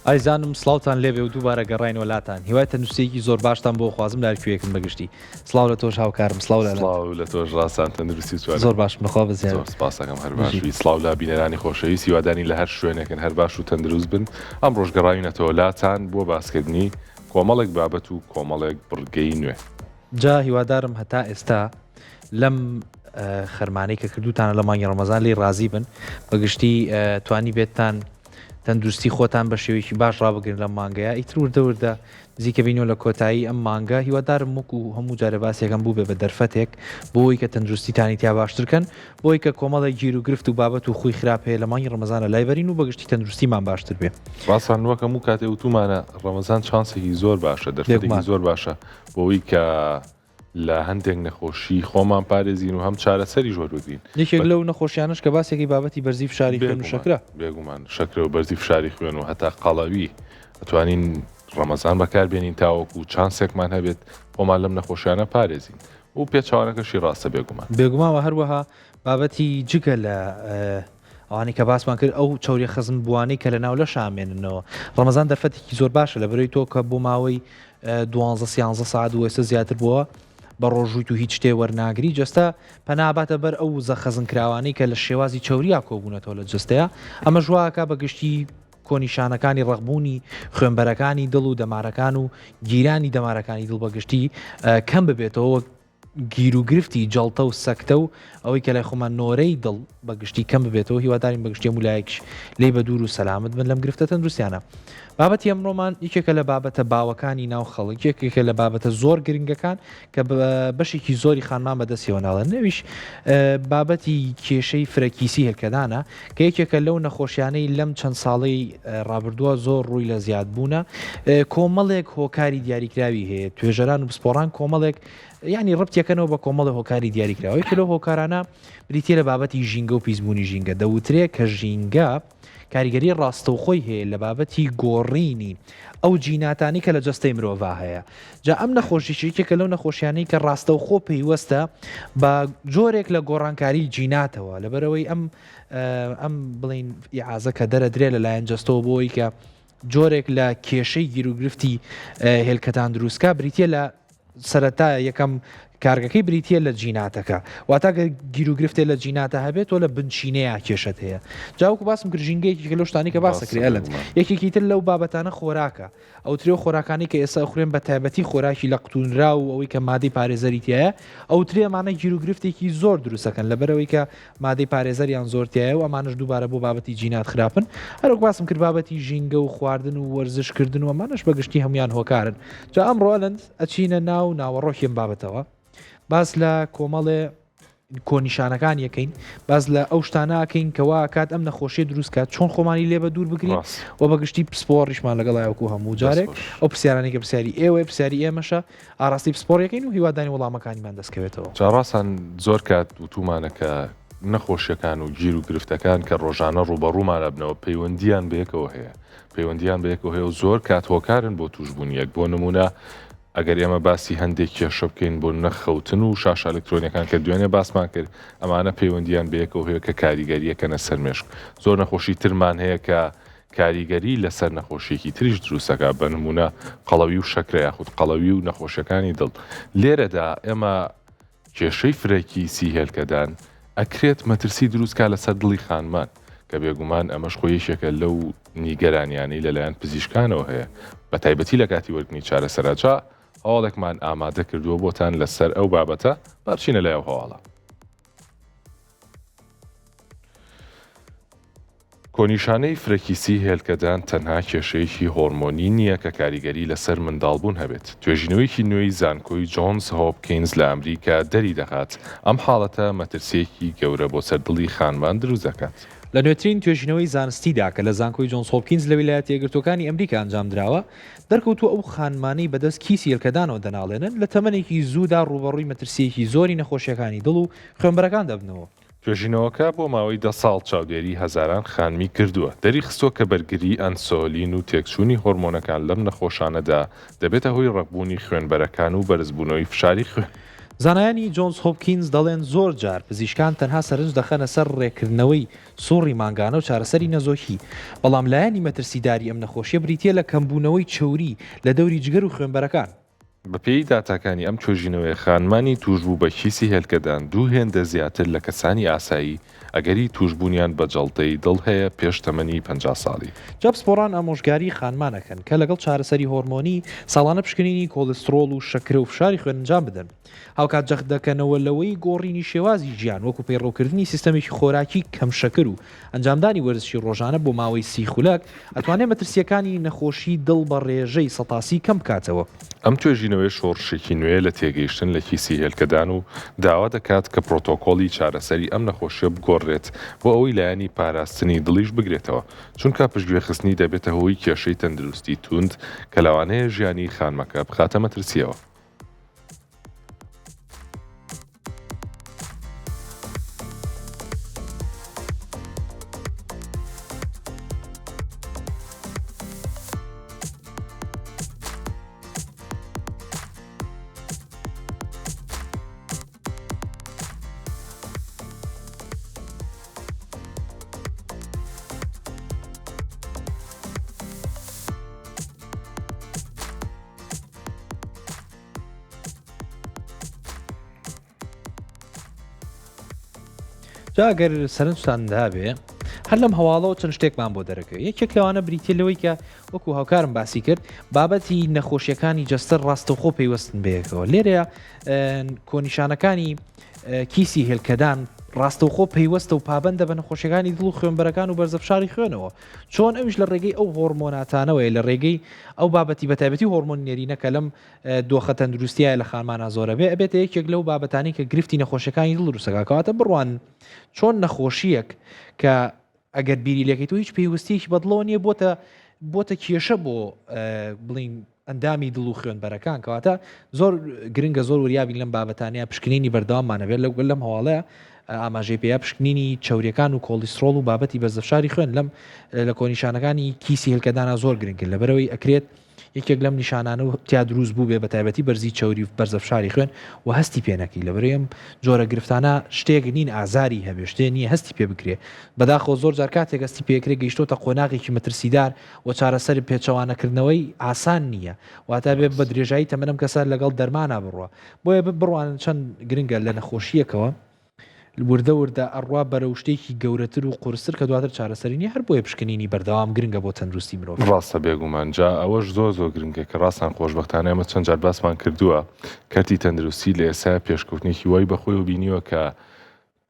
ئایزانم سڵاوتان لێبێ و دووبارە گەڕین وڵاتان هیوای تەندروستیەکی زۆر باشتان بۆ خوازم لاکوێکم بەگشتی سڵاو لە تۆش هاوکارم سڵاو لە تۆش ڕاستان تەندروستی زۆر باش بخوا بزیاد سپاسەکەم هەر باشوی سڵاو لە بینەرانی خۆشەویستی هیوادانی لە هەر شوێنێکن هەر باش و تەندروست بن ئەم ڕۆژگەڕاوینەتەوە وڵاتان بۆ باسکردنی کۆمەڵێک بابەت و کۆمەڵێک بڕگەی نوێ جا هیوادارم هەتا ئێستا لەم خەرمانەی کە کردوتانە لە مانگی ڕەمەزان لێی ڕازی بن بەگشتی توانی بێتتان تەندروستی خۆتان بە شێوەیەکی باش ڕابگرن لە مانگەیە ئیتر وردەوردە نزیکە بینەوە لە کۆتایی ئەم مانگە هیوادارم وەکو هەموو جارە باسیەکەم بوو بێ بە دەرفەتێک بۆی کە تەندروستیتانی تیا باشترکەن بۆی کە کۆمەڵی گیر و گرفت و بابەت و خۆی خراپەیە لە مانگی ڕەمەزانە لایبەرین و بەگشتی تەندروستیمان باشتر بێ ڕاستان وەکە هەموو کاتێ وتومانە ڕەمەزان چانسێکی زۆر باشە دەرفەتێکی زۆر باشە بۆی کە لە هەندێک نەخۆشی خۆمان پارێزین و هەم چارەسەری ژۆر ببین یەکێک لەو نەخۆشیانش کە باسێکی بابەتی بەرزی فشاری خوێن و شەکرە بێگومان شەکرە و بەرزی فشاری خوێن و هەتا قەڵەوی ئەتوانین ڕەمەزان بەکاربێنین تاوەکو چانسێکمان هەبێت خۆمان لەم نەخۆشیانە پارێزین و پێچوانەکەشی ڕاستە بێگومانەوە هەروەها بابەتی جگە لە ئەوانی کە باسمان کرد ئەو چاوری خەزم بوانی کە لە ناو لە شامێننەوە ڕەمەزان دەرفەتێکی زۆر باشە لە بەرەوەی تۆ کە بۆ ماوەی 12 ساعت و ئێستا زیاتر بووە بە ڕۆژووی و هیچ شتێ وەرناگری جستا پەناباتە بەر ئەو زەخەزن کراوانەی کە لە شێوازی چاوریا کۆبوونەتەوە لە جستەیە ئەمە ژواکە بەگشتی کۆنیشانەکانی ڕەغبوونی خوێنبەرەکانی دڵ و دەمارەکان و گیرانی دەمارەکانی دڵ بەگشتی کەم ببێتەوە گیر و گرفتی جەڵتە و سەکتە و ئەوەی کە لای خۆمان نۆرەی دڵ بەگشتی کەم ببێتەوە هیوادارین بەگشتی مولایەکش لێ بە دوور و سەلامت بن لەم گرفتە تەندروستیانە بابەتی ئەمڕۆمان یەکێکە لە بابەتە باوەکانی ناو خەڵک یەکێکە لە بابەتە زۆر گرنگەکان کە بەشێکی زۆری خانمان بەدەستیەوە ناڵێن نەویش بابەتی کێشەی فرەکیسی هێلکەدانە کە یەکێکە لەو نەخۆشیانەی لەم چەند ساڵەی ڕابردووە زۆر ڕووی لە زیاد بوونە کۆمەڵێک هۆکاری دیاریکراوی هەیە توێژەران و پسپۆڕان کۆمەڵێک ینی ڕبتیەکەنەوە بە کۆمەڵی هۆکاری دیاریکراوی کە لەو هۆکارانە بریتە لە بابەتی ژینگە و پیسبوونی ژینگە دەوترێت کە ژینگە کاریگەری ڕاستەوخۆی هەیە لە بابەتی گۆڕینی ئەو جیناتانی کە لە جەستەی مرۆڤ هەیە جا ئەم نەخۆشیێکێکە لەو نەخۆشیانەی کە ڕاستەوخۆ پێیوەستە بە جۆرێک لە گۆڕانکاری جیناتەوە لەبەرەوەی ئەم بڵین ئیعازە کە دەرەدرێ لەلایەن جەستەوە بۆی کە جۆرێک لە کێشەی گیرروگرفتی هێلکەتان دروستکە بریتە لە سەرەتا یەکەم کارگەکەی بریتە لە جیناتەکە واتاگە گیرروگرفتێ لە جیناتە هەبێت تۆ لە بنچینەیە کێشت هەیە جاوکو باسم کرد ژینگەیەکی کە لەو شتانی کە باسەکری ئەلت یەکێکی تر لەو بابەتانە خۆراکە ئەو ترێ خۆراکانی کە ئێستا خوێن بە تایبەتی خۆراکی لە قوتونرا و ئەوەی کە مادەی پارێزەریتیایە ئەو ترێمانە گیرروگرفتێکی زۆر دروستەکەن لەبەرەوەی کە مادەی پارێزەریان زۆرتیایە و ئەمانش دووبارە بۆ بابەتی جینات خراپن هەروک باسم کرد بابەتی ژینگە و خواردن و وەرزشکردن و ئەمانش بەگشتی هەمویان هۆکارن جا ئەم ڕۆلند ئەچینە ناو ناوەڕۆکیم بابەتەوە باز لە کۆمەڵێ کۆنیشانەکان یەکەین باز لە ئەو شتانەکەین کەوا کات ئەم نەخۆشیە دروستکات چۆن خۆمانی لێ بە دوور بگرین و بەگشتی پسپۆڕیشمان لەگەڵایەکو هەموو جارێک ئەو پرسیارانی کە پرسیاری ئێوە پرسیاری ئێمەشە ئاراستی پسپۆڕەکەین و هیوادانی وەڵامەکانیمان دەستکەوێتەوە جاڕاستان زۆر کات وتومانەکە نەخۆشیەکان و گیر و گرفتەکان کە ڕۆژانە ڕوبەڕوومان ئەبنەوە پەیوەندیان بەیەکەوە هەیە پەیوەندیان بەیەکەوە هەیە و زۆر کات هۆکارن بۆ توشبوونیەک بۆ نمونە ئەگەر ئێمە باسی هەندێک کێشە بکەین بۆ نەخەوتن و شاش ئەلکترۆنیەکان کە دوێنێ باسمان کرد ئەمانە پەیوەندیان بەیەکەوە هەیە کە کاریگەریەکەنە سەر مێشک زۆر نەخۆشی ترمان هەیە کە کاریگەری لەسەر نەخۆشیێکی تریش دروستەکە بە نمونە قەڵەوی و شەکرە یاخود قەڵەوی و نەخۆشیەکانی دڵ لێرەدا ئێمە کێشەی فرەکیسی هێلکەدان ئەکرێت مەترسی دروستکە لەسەر دڵی خانمان کە بێگومان ئەمەش خۆیەکێکە لەو نیگەرانیانی لەلایەن پزیشکانەوە هەیە بە تایبەتی لە کاتی وەرگنی چارەسەرجا هەواڵێکمان ئامادە کردووە بۆتان لەسەر ئەو بابەتە بچینە لای ئەو هەواڵە. کۆنیشانەی فرەکیسی هێلکەدان تەنها کێشەیەکی هۆرمۆنی نییە کە کاریگەری لەسەر منداڵبوون هەبێت. توێژینەوەیکی نوێی زانکۆی جۆنز هۆپکینز لە ئەمریکا دەری دەخات ئەم حاڵەتە مەترسیەکی گەورە بۆ سەردڵی خانمان دروست دەکات. لە نوێترین توێژینەوەی زانستیدا کە لە زانکۆی جۆنز هۆپکینز لە ویلایەتە یەکگرتووەکانی ئەمریکا ئەنجام درراوە دەرکەوتووە ئەو خانمانەی بەدەست کیسی هێلکەدانەوە دەناڵێنن لە تەمەنێکی زوودا ڕوبەڕووی مەترسیەکی زۆری نەخۆشیەکانی دڵ و خوێنبەرەکان دەبنەوە. توێژینەوەکە بۆ ماوەی 10 ساڵ چاودێری هەزاران خانمی کردووە دەری خستۆ کە بەرگری ئەنسۆلین و تێکچوونی هۆرمۆنەکان لەم نەخۆشانەدا دەبێتە هۆی ڕەقبوونی خوێنبەرەکان و بەرزبوونەوەی فشاری خوێن. زانایانی جۆنس هۆپکینز دەڵێن زۆر جار پزیشکان تەنها سەرنج دەخەنە سەر ڕێکردنەوەی سوڕی مانگانە و چارەسەری نەزۆکی، بەڵام لایەنی مەترسیداری ئەم نەخۆشیە بریتیە لە کەمبوونەوەی چەوری لە دەوری جگەر و خوێنبەرەکان. بەپێی داتاکانی ئەم توێژینەوەی خانمانی توشبوو بە کیسی هێلکەدان دوو هێندە زیاتر لە کەسانی ئاسایی ئەگەری توشببوونیان بە جەڵتەی دڵ هەیە پێش تەمەنی 50 ساڵی. جەپسپۆران ئامۆژگاری خانمانەکەن کە لەگەڵ چارەسەری هۆرمۆنی ساڵانە پشکنینی کۆلسترۆل و شەکرە و فشاری خوێننجام بدەن. هاوکات جەخت دەکەنەوە لەوەی گۆڕینی شێوازی ژیان وەکو پەیڕەوکردنی سیستەمێکی خۆراکی کەم شەکر و ئەنجامدانی وەرزشی ڕۆژانە بۆ ماوەی 30 خولەک ئەتوانێت مەترسیەکانی نەخۆشی دڵ بە ڕێژەی 100 کەم بکاتەوە. ئەم توێژینەوەی شۆڕشێکی نوێ لە تێگەیشتن لە کیسی هێلکەدان و داوا دەکات کە پرۆتۆکۆلی چارەسەری ئەم نەخۆشیە بگۆڕێت بۆ ئەوەی لایەنی پاراستنی دڵیش بگرێتەوە، چونکە پشتگوێخستنی دەبێتە هۆی کێشەی تەندروستی توند کە لەوانەیە ژیانی خانمەکە بخاتە مەترسیەوە. جاگەر سەرنجتان دابێ هەر لەم هەواڵەوە چەند شتێکمان بۆ دەرەکەوێت. یەکێک لەوانە بریتە لەوەی کە وەکو هاوکارم باسی کرد بابەتی نەخۆشیەکانی جەستەر ڕاستەوخۆ پەیوەستن بەیەکەوە. لێرەیە کۆنیشانەکانی کیسی هێلکەدان ڕاستەوخۆ پەیوەستە و پابندە بە نەخۆشیەکانی دڵ و خوێنبەرەکان و بەرزەفشاری خوێنەوە، چۆن ئەوش لە ڕێگەی ئەو هۆرمۆناتانەوەی لە ڕێگەی ئەو بابەتی بەتایبەتی هۆرمۆن نێرینەکە لەم دۆخە تەندروستیایە لە خانمانە زۆرە بێ ئەبێتە یەکێک لەو بابەتانی کە گرفتی نەخۆشیەکانی دڵ ڕووسەکەواتە بڕوان چۆن نەخۆشیەک کە ئەگەر بیری لەکەیت و هیچ پێویستیەکی بەدڵەوە نییە بۆتە کێشە بۆ بڵین ئەندامی دڵ و خوێنبەرەکان کەواتە زۆر گرنگە زۆر وریابین لەم بابەتانەیە پشکنینی بەردەواممانەبێت لەگەڵ لەم هەواڵەیە ئاماژەی پێیا پشکنینی چاوریەکان و کۆلیسترۆل و بابەتی بەرزەفشاری خوێن لەم لە کۆنیشانەکانی کیسی هێلکەدانە زۆر گرنگن لەبەرەوەی ئەکرێت یەکێک لەم نیشانانە و تیا دروست بوو بێ بە تایبەتی بەرزی چاوری و بەرزەفشاری خوێن و هەستی پێنەکەی لەبەرەوەی جۆرە گرفتانە شتێک نین ئازاری هەبێ شتێ نیە هەستی پێ بکرێ بەداخۆ زۆر جار کاتێک هەستی پێکرێ گەیشتۆتە قۆناغێکی مەترسیدار و چارەسەر پێچەوانەکردنەوەی ئاسان نییە واتە بێ بە درێژایی تەمەنم کەسە لەگەڵ دەرمانە بڕوە بۆیە بڕوان چەند گرنگە لە نەخۆشیەکەوە وردە وردە ئەڕوا بەرە شتێکی گەورەتر و قورستر کە دواتر چارەسەرینی هەر بۆیە پشکنینی بەردەوام گرنگە بۆ تەندروستی مرۆڤ. ڕاستە بێگومان جا ئەوەش زۆر گرنگە کە ڕاستان خۆشبەختانە ئەمە چەند جار باسمان کردووە کەرتی تەندروستی لە ئێستا پێشکەوتنێکی وای بەخۆی و بینیوە کە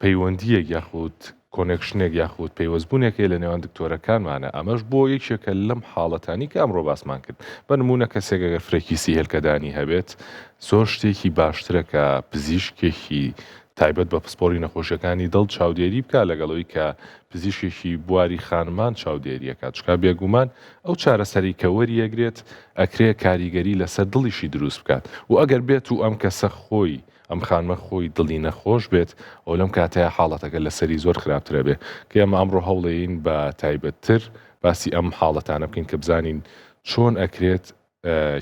پەیوەندیەک یاخود کۆنێکشنێک یاخود پەیوەستبوونێکی لە نێوان دکتۆرەکانمانە ئەمەش بۆ یەکێکە لەم حاڵەتانی کە ئەمڕۆ باسمان کرد بە نمونە کەسێک ئەگەر فرێکیسی هێلکەدانی هەبێت زۆر شتێکی باشترە کە پزیشکێکی تایبەت بە پسپۆری نەخۆشیەکانی دڵ چاودێری بکە لەگەڵەوەی کە پزیشکێکی بواری خانمان چاودێریەکە چکا بێگومان ئەو چارەسەری کە وەریەگرێت ئەکرێ کاریگەری لەسەر دڵیشی دروست بکات و ئەگەر بێت و ئەم کەسە خۆی ئەم خانمە خۆی دڵی نەخۆش بێت ئەو لەم کاتەیە حاڵەتەکە لەسەری زۆر خراپترە بێ کە ئەمە ئەمڕۆ هەوڵەیین بە تایبەتتر باسی ئەم حاڵەتانە بکەین کە بزانین چۆن ئەکرێت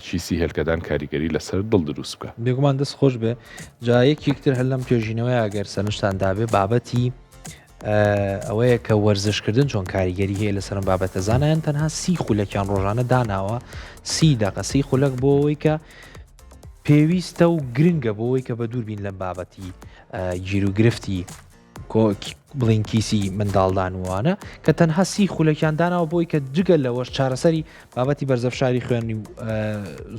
چیسی هێلکەدان کاریگەری لەسەر دڵ دروست بکە. بێگومان دەست خۆش بێ جایەکیتر هەر لەم توێژینەوەی ئەگەر سەرنجتان دابێ بابەتی ئەوەیە کە وەرزشکردن چۆن کاریگەری هەیە لەسەرم بابەتە زانایان تەنها 30 خولەکیان ڕۆژانە داناوە 30 دقە 30 خولەک بۆ ئەوەی کە پێویستە و گرنگە بۆەوەی کە بە دووربین لەم بابەتی گیر و گرفتی بڵین کیسی منداڵدان وانە کە تەنها 30 خولەکیان داناوە بۆی کە جگە لەوەش چارەسەری بابەتی بەرزەفشاری خوێنی و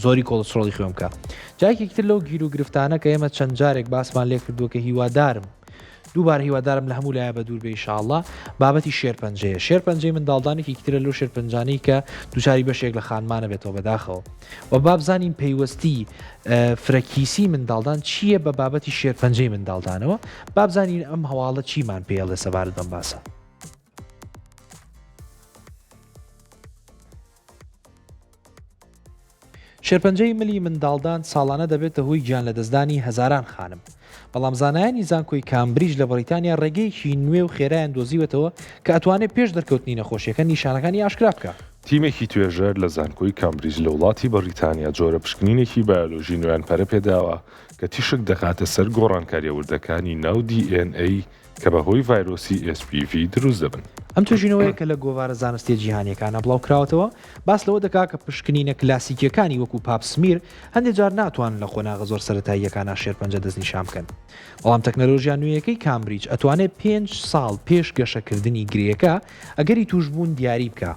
زۆری کۆلسترۆڵی خوێن بکە. جایەکێکتر لەو گیر و گرفتانە کە ئێمە چەند جارێک باسمان لێ کردووە کە هیوادارم دووبار هیوادارم لە هەموو لایە بە دوور بێ ئینشاءڵڵا بابەتی شێرپەنجەیە شێرپەنجەی منداڵدانێکی کترە لەو شێرپەنجانەی کە دووچاری بەشێک لە خانمانە بێتەوە بەداخەوە و بابزانین پەیوەستی فرەکیسی منداڵدان چییە بە بابەتی شێرپەنجەی منداڵدانەوە بابزانین ئەم هەواڵە چیمان پێڵێ سەبارەت بەم باسە. شێرپەنجەی ملی منداڵدان ساڵانە دەبێتە هۆی گیان لە دەستدانی هەزاران خانم بەڵام زانایانی زانکۆی کامبریج لە بەریتانیا ڕێگەیەکی نوێ و خێرایان دۆزیوەتەوە کە ئەتوانێت پێش دەرکەوتنی نەخۆشیەکە نیشانەکانی ئاشکرا بکە. تیمێکی توێژەر لە زانکۆی کامبریج لە وڵاتی بەریتانیا جۆرە پشکنینێکی بایۆلۆژی نوێیان پەرە پێداوە کە تیشک دەخاتە سەر گۆڕانکاریە وردەکانی ناو DNA کە بەهۆی ڤایرۆسی SPV دروست دەبن. ئەم توێژینەوەی کە لە گۆوارە زانستی جیهانیەکانە بڵاو کراوەتەوە باس لەوە دەکا کە پشکنینە کلاسیکیەکانی وەکو پاپسمیر هەندێک جار ناتوان لە خۆناغە زۆر سەرەتاییەکانە شێرپەنجە دەستنیشان بکەن. بەڵام تەکنەلۆژیا نوێیەکەی کامبریج ئەتوانێت 5 ساڵ پێش گەشەکردنی گرێەکە ئەگەری توشبوون دیاری بکە.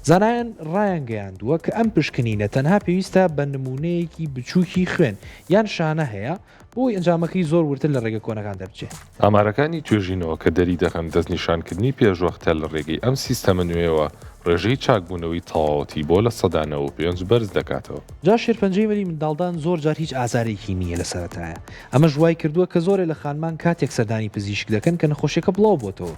زانایان ڕایان گەیاندووە کە ئەم پشکنینە تەنها پێویستە بە نمونەیەکی بچووکی خوێن یان شانە هەیە بۆی ئەنجامەکەی زۆر ورتر لە ڕێگە کۆنەکان دەبچێت. ئامارەکانی توێژینەوە کە دەری دەخەن دەستنیشانکردنی پێشوەختە لە ڕێگەی ئەم سیستەمە نوێەوە ڕێژەی چاکبوونەوەی تەواوەتی بۆ لە 95% بەرز دەکاتەوە. جا شێرپەنجەی وەری منداڵدان زۆر جار هیچ ئازارێکی نییە لە سەرەتایە. ئەمە ژوای کردووە کە زۆرێ لە خانمان کاتێک سەردانی پزیشک دەکەن کە نەخۆشیەکە بڵاو بۆتەوە.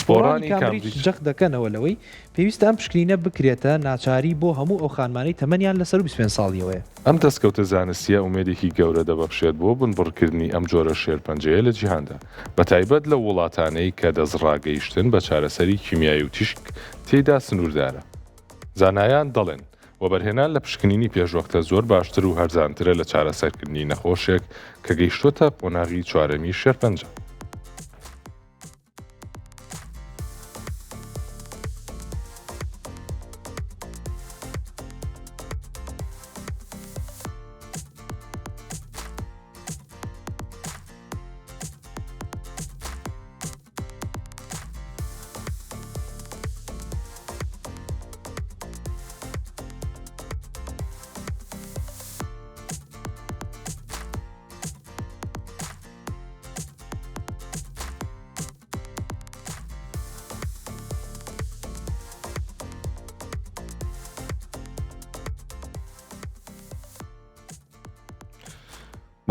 سپۆرانی کامبریج جەخ دەکەنەوە لەوەی پێویستە ئەم پشکنینە بکرێتە ناچاری بۆ هەموو ئەو خانمانەی تەمەنیان لەسەر 25 ساڵیەوەیە. ئەم دەستکەوتە زانستیە ئومێدێکی گەورە دەبەخشێت بۆ بنبڕکردنی ئەم جۆرە شێرپەنجەیە لە جیهاندا بە تایبەت لە وڵاتانەی کە دەستڕاگەیشتن بە چارەسەری کیمیایی و تیشک تێیدا سنووردارە. زانایان دەڵێن وەبەرهێنان لە پشکنینی پێشوەختە زۆر باشتر و هەرزانترە لە چارەسەرکردنی نەخۆشێک کە گەیشتوتە قۆناغی چوارەمی شێرپەنجە.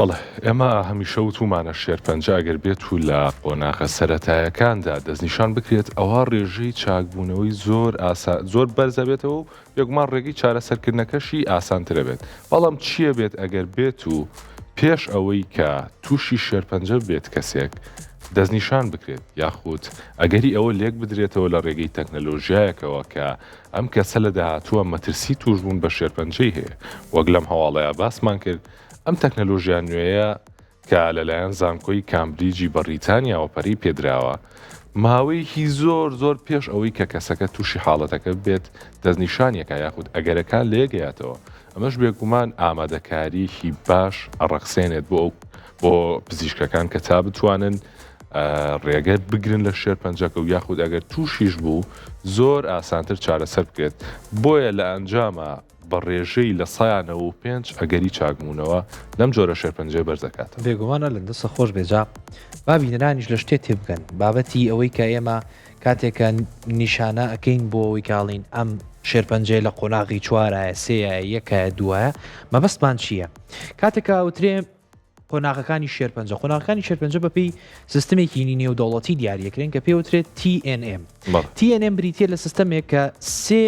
بەڵێ ئێمە هەمیشە وتومانە شێرپەنجە ئەگەر بێت و لە قۆناغە سەرەتایەکاندا دەستنیشان بکرێت ئەوە ڕێژەی چاکبوونەوەی زۆر بەرزە بێتەوە و یەکمان ڕێگەی چارەسەرکردنەکەشی ئاسانترە بێت. بەڵام چییە بێت ئەگەر بێت و پێش ئەوەی کە تووشی شێرپەنجە بێت کەسێک دەستنیشان بکرێت یاخود ئەگەری ئەوە لێک بدرێتەوە لە ڕێگەی تەکنەلۆژیایەکەوە کە ئەم کەسە لە داهاتووە مەترسی توشبوون بە شێرپەنجەی هەیە وەک لەم هەواڵەیە باسمان کرد. ئەم تەکنەلۆژیان نوێیە کە لەلایەن زانکۆی کامبریجی بەریتانیاوە پەری پێدراوە ماوەیەکی زۆر پێش ئەوەی کە کەسەکە تووشی حاڵەتەکە بێت دەستنیشانیەکە یاخود ئەگەرەکان لێگەیاتەوە. ئەمەش بێگومان ئامادەکاریەکی باش ئەڕەخسێنێت بۆ پزیشکەکان کە تا بتوانن ڕێگە بگرن لە شێرپەنجەکە و یاخود ئەگەر تووشیش بوو زۆر ئاسانتر چارەسەر بکرێت. بۆیە لە ئەنجامە بە ڕێژەی لە 105 ئەگەری چاکبوونەوە لەم جۆرە شێرپەنجەی بەرزەکاتە. بێگومانە لە دەستە خۆش بێجا بابینەرانیش لە شتێت تێ بکەن بابەتی ئەوەی کە ئێمە کاتێکە نیشانە ئەەکەین بۆ ئەوەی کاڵین ئەم شێرپەنجەی لە قۆناغی چوارایە سەیە یەکە دوایە مەبەستمان چییە؟ کاتێکە ئەوترێ قۆناغەکانی قۆناغەکانی شێرپەنجە بەپێی سیستمێکی نێودەوڵەتی دیاریەکرێن کە پێوترێت TNM. TNM بریتە لە سیستەمێک کە سێ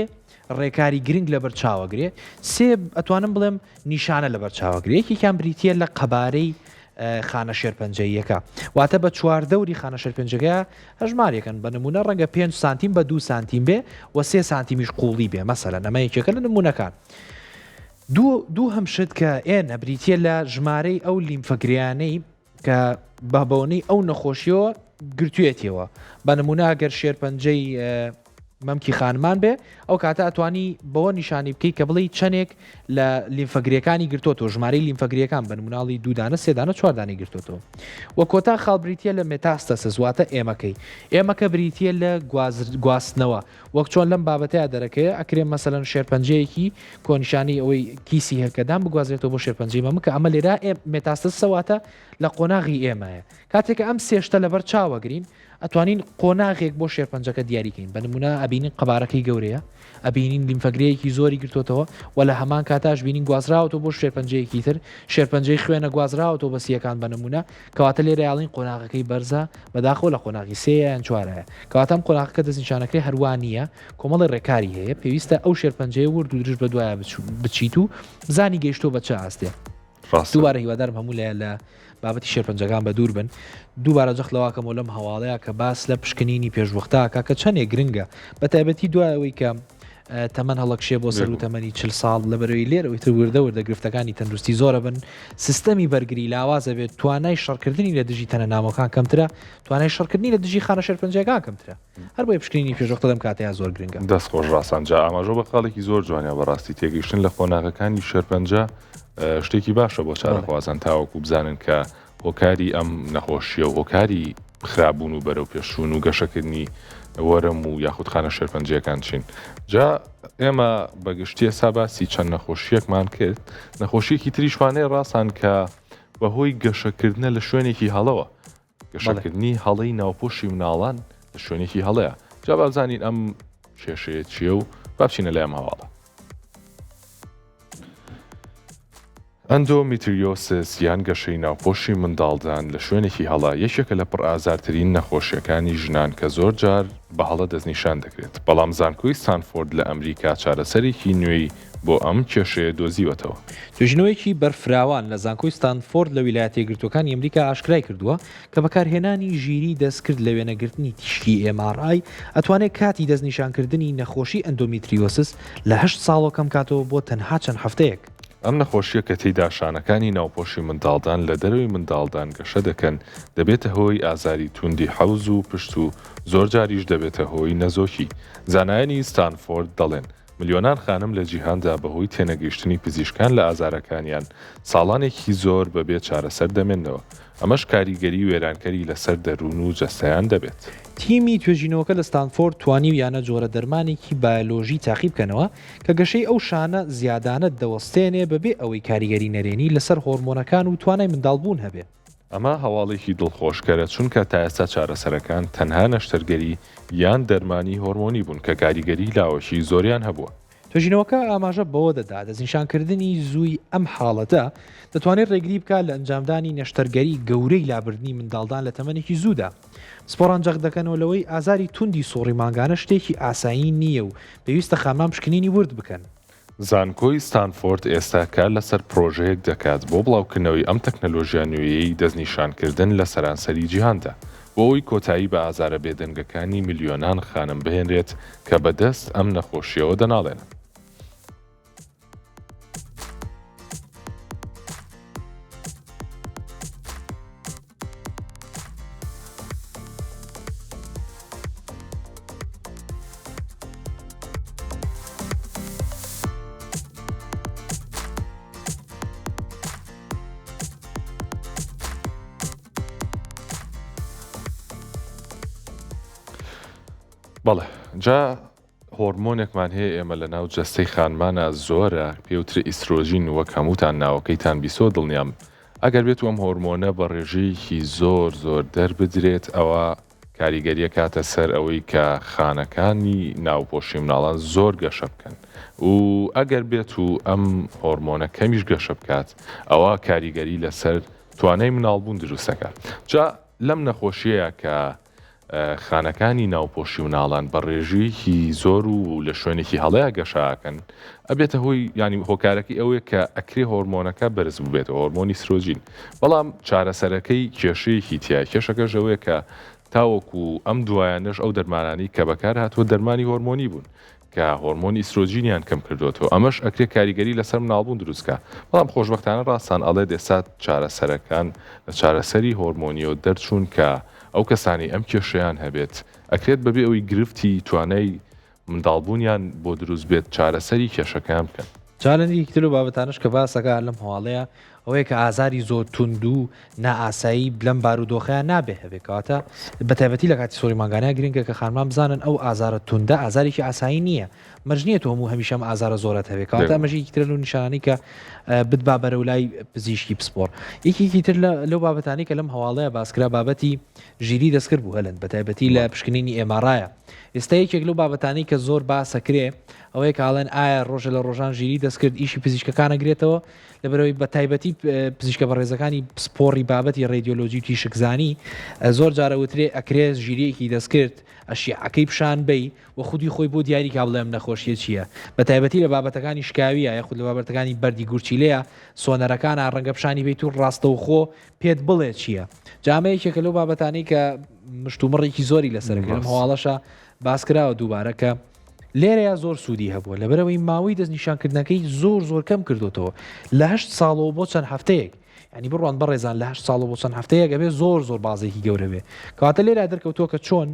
ڕێکاری گرنگ لە بەرچاوەگرێ سێ ئەتوانم بڵێم نیشانە لە بەرچاوەگرێ یەکێکیان بریتە لە قەبارەی خانە شێرپەنجەیەکە واتە بە چواردەوری خانە شێرپەنجەکە هەژمارێکن بە نمونە ڕەنگە 5 سانتیم بە 2 سانتیم بێ و 3 سانتیمیش قوڵی بێ مەسەلە نەمە یەکێکە لە نمونونەکان دوو هەمشت کە ئێنە بریتە لە ژمارەی ئەو لیمفەگریانەی کە بەبەوەی ئەو نەخۆشیەوە گرتوێتەوە بە نمونە ئەگەر شێرپەنجەی مەمکی خانمان بێ ئەو کاتە ئەتوانی بەوە نیشانی بکەی کە بڵی چەندێک لە لیمفەگریەکانی گرتوۆ ژمارەی لیمفەگریەکان بە نموناڵی دوودانە سێدانە چواردانی گرتوۆ وە کۆتا خاڵ بریتە لە مێتاستەسە زواتە ئێمەکە بریتە لە گواستنەوە وەک چۆن لەم بابەتەیە دەرەکەی ئەکرێن مەسەلەن شێرپەنجەیەکی کۆنیشانی ئەوەی کیسی هەکەدان بگوازرێتەوە بۆ شێرپەنجەی مەمکە ئەمە لێرا مێتاستەسەواتە لە قۆناغی ئێمەیە کاتێکە ئەم سێشتە لەبەر چاوەگرین ئەتوانین قۆناغێک بۆ شێرپەنجەکە دیاریکەین بە نمونە ئەبینین قەبارەکەی گەورەیە ئەبینین لیمفەگرەیەکی زۆری گرتوتەوە و لە هەمان کاتاش بینین گوازراوەوە بۆ شێرپەنجەیەکی تر شێرپەنجەی خوێنە گوازراوەوە بە سیەکان بە نمونە کەواتە لێرە یاڵین قۆناغەکەی بەرزە بەداخۆ لە قۆناغی سێیان چوارەیە کەواتەم قۆناغەکە دەستنیشانەکەی هەروانیە کۆمەڵی ڕێکاری هەیە پێویستە ئەو شێرپەنجەیە ورد و درژ بە دوایە بچیت و بزانی گەیشتۆ بە چه ئاستێ دووبارە هیوادارم هەموو لە بابەتی شێرپەنجەکان بە دوور بن دووبارە جەخلەوەکەمەوە لەم هەواڵەیە کە باس لە پشکنینی پێشوەختاکە کە چەندێک گرنگە بە تایبەتی دوایەوەی کە تەمەەن هەڵەکشێ بۆ سەر و تەمەنی 40 ساڵ لە بەرەوەی لێرەوەی تر وردە وردە گرفتەکانی تەندروستی زۆرە بن سیستەمی بەرگری لاوازە بێت توانای شەڕکردنی لە دژی تەنە نامەکان کەمترە توانای شەڕکردنی لە دژی خانە شێرپەنجەکان کەمترە هەر بۆی پشکنینی پێشوەختە لەم کاتەیە زۆر گرنگە دەست خۆش ڕاستانجا ئاماژۆ بە خاڵێکی زۆر جوانە بەڕاستی تێگەیشتن لە خۆناغەکانی شێرپەنجە شتێکی باشە بۆ چارەخوازان تاوەکو بزانن کە هۆکاری ئەم نەخۆشیە و هۆکاری خراببوون و بەرەو پێشون و گەشەکردنی وەرم و یاخود خانە شێرپەنجەکان چین جا ئێمە بەگشتی ساباسی چەند نەخۆشیەکمان کرد نەخۆشیەکی تریشوانەیە ڕاستان کە بەهۆی گەشەکردنە لە شوێنێکی هەڵەوە گەشەکردنی هەڵەی ناوپۆشی مناڵان لە شوێنێکی هەڵەیە جا بازانین ئەم کێشەیە چیە و بابچینە لای ئەم هەواڵە ئەندۆمیتریۆسس یان گەشەی ناوپۆشی منداڵدان لە شوێنێکی هەڵا یەکێکە لە پڕئازارترین نەخۆشیەکانی ژنان کە زۆر جار بە هەڵە دەستنیشان دەکرێت بەڵام زانکۆی ستانفۆرد لە ئەمریکا چارەسەرێکی نوێی بۆ ئەم کێشەیە دۆزیوەتەوە توێژینەوەیکی بەرفراوان لە زانکۆی ستانفۆرد لە ویلایەتە یەکگرتووەکانی ئەمریکا ئاشکرای کردووە کە بەکارهێنانی ژیری دەستکرد لە وێنەگرتنی تیشکی MRI ئەتوانێت کاتی دەستنیشانکردنی نەخۆشی ئەندۆمیتریۆسس لە 8 ساڵەوە کەم کاتەوە بۆ تەنها چەند هەفتەیەک ئەم نەخۆشیە کە تێیدا شانەکانی ناوپۆشی منداڵدان لە دەروی منداڵدان گەشە دەکەن دەبێتە هۆی ئازاری توندی حەوز و پشت و زۆر جاریش دەبێتە هۆی نەزۆکی زانایانی ستانفۆرد دەڵێن ملیۆنان خانم لە جیهاندا بەهۆی تێنەگەیشتنی پزیشکان لە ئازارەکانیان ساڵانێکی زۆر بەبێت چارەسەر دەمێنەوە ئەمەش کاریگەری وێرانکەری لەسەر دەروون و جەستەیان دەبێت تیمی توێژینەوەکە لە ستانفۆرد توانی و یانە جۆرە دەرمانێکی بایۆلۆژی تاقی بکەنەوە کە گەشەی ئەو شانە زیادانە دەوەستێنێ بەبێ ئەوەی کاریگەری نەرێنی لەسەر هۆرمۆنەکان و توانای منداڵبوون هەبێت ئەمە هەواڵێکی دڵخۆشکەرە چونکە تا ئێستا چارەسەرەکان تەنها نەشتەرگەری یان دەرمانی هۆرمۆنی بوون کە کاریگەری لاوەشی زۆریان هەبووە توێژینەوەکە ئاماژە بەوە دەدا دەستنیشانکردنی زووی ئەم حاڵەتە دەتوانێت ڕێگری بکات لە ئەنجامدانی نەشتەرگەری گەورەی لابردنی منداڵدان لە تەمەنێکی زوودا سپۆڕان جەق دەکەنەوە لەوەی ئازاری توندی سۆڕی مانگانە شتێکی ئاسایی نییە و پێویستە خامان پشکنینی ورد بکەن زانکۆی ستانفۆرد ئێستا کار لەسەر پرۆژەیەک دەکات بۆ بڵاوکردنەوەی ئەم تەکنەلۆژیا نوێیەی دەستنیشانکردن لە سەرانسەری جیهاندا بۆ ئەوی کۆتایی بە ئازارە بێدەنگەکانی میلیۆنان خانم بهێنرێت کە بەدەست ئەم نەخۆشیەوە دەناڵێنن بەڵێ جا هۆرمۆنێکمان هەیە ئێمە لە ناو جەستەی خانمانە زۆرە پێوتر ئیسترۆژین وەک هەمووتان ناوەکەیتان بیسۆ دڵنیام ئەگەر بێت ئەم هۆرمۆنە بە ڕێژەیەکی زۆر دەربدرێت ئەوە کاریگەریە کاتە سەر ئەوەی کە خانەکانی ناوپۆشی مناڵان زۆر گەشە بکەن و ئەگەر بێت و ئەم هۆرمۆنە کەمیش گەشە بکات ئەوە کاریگەری لەسەر توانای مناڵبوون دروستەکە جا لەم نەخۆشیەیە کە خانەکانی ناوپۆشی مناڵان بە ڕێژەیەکی زۆر و لە شوێنێکی هەڵەیە گەشاکەن ئەبێتە هۆی ینی هۆکارەکەی ئەوەیە کە ئەکرێ هۆرمۆنەکە بەرز ببێتەوە هۆرمۆنی ئیسترۆژین بەڵام چارەسەرەکەی کێشەیەکی تایە کێشەکەش ئەوەیە کە تاوەکو ئەم دوایانش ئەو دەرمانانی کە بەکار هاتووە دەرمانی هۆرمۆنی بوون کە هۆرمۆنی ئیسترۆژینیان کەم کردوێتەوە ئەمەش ئەکرێ کاریگەری لەسەر مناڵبوون دروستکە بەڵام خۆشبەختانە ڕاستان ئەڵێ دێستا چارەسەرەکان لە چارەسەری هۆرمۆنیەوە دەرچوون کە ئەو کەسانی ئەم کێشەیان هەبێت ئەکرێت بەبێ ئەوەی گرفتی توانای منداڵبوونیان بۆ دروست بێت چارەسەری کێشەکان بکەن جاالەنیکتر و بابەتانش کە باسەکە لەم هەواڵەیە ئەوەیە کە ئازاری زۆر تونند و نائاسایی بلەم بارودۆخەیە نابێ هەبێت کەواتە بەتایبەتی لە کاتی سۆری ماگانەیە گرنگە کە خانمان بزانن ئەو ئازارە توندە ئازارێکی ئاسایی نییە مەرجنیە هەموو هەمیشەم ئازارە زۆرت هەبێت کەواتە ئەمەژی ترن و نیشانانی کە بتبا بەرە و لای پزیشکی پسپۆر یەکێکی تر لەو بابەتانی کە لەم هەواڵەیە باسکرا بابەتی ژیری دەستکرد بوو هەلند بەتایبەتی لە پشکنینی ئێمارایە ئێستا یەکێک لەو بابەتانی کە زۆر باسەکرێ ئەوەیە کاڵێن ئایا ڕۆژە لە ڕۆژان ژیری دەستکرد ئیشی پزیشکەکانەگرێتەوە لەبەرەوەی بە تایبەتی پزیشکە بەڕێزەکانی سپۆڕی بابەتی ڕێدیۆلۆژی و تیشکزانی زۆر جارەوترێ ئەکرێ ژیریەکی دەستکرد ئەشیعەکەی پیشان بی و خودی خۆی بۆ دیاری کا بڵێم نەخۆشیە چییە بە تایبەتی لە بابەتەکانی شکاویە یاخود لە بابەتەکانی بەردی گورچیلەیە سۆنەرەکان ڕەنگە پیشانی بیت و ڕاستەوخۆ پێت بڵێ چییە جامەیەکێکە لەو بابەتانەی کە مشتومڕێکی زۆری لەسەرگرم هەواڵەشە باسکراوە دووبارەکە لێرەیە زۆر سوودی هەبووە لەبەرەوەی ماوەی دەستنیشانکردنەکەی زۆر کەم کردوتەوە لە 8 ساڵەوە بۆ چەند هەفتەیەک ینی بڕوان بەڕێزان لە 8 ساڵ بۆ چەند هەفتەیە گەبێ زۆر بازێکی گەورەبێ کەواتە لێرە دەرکەوتووە کە چۆن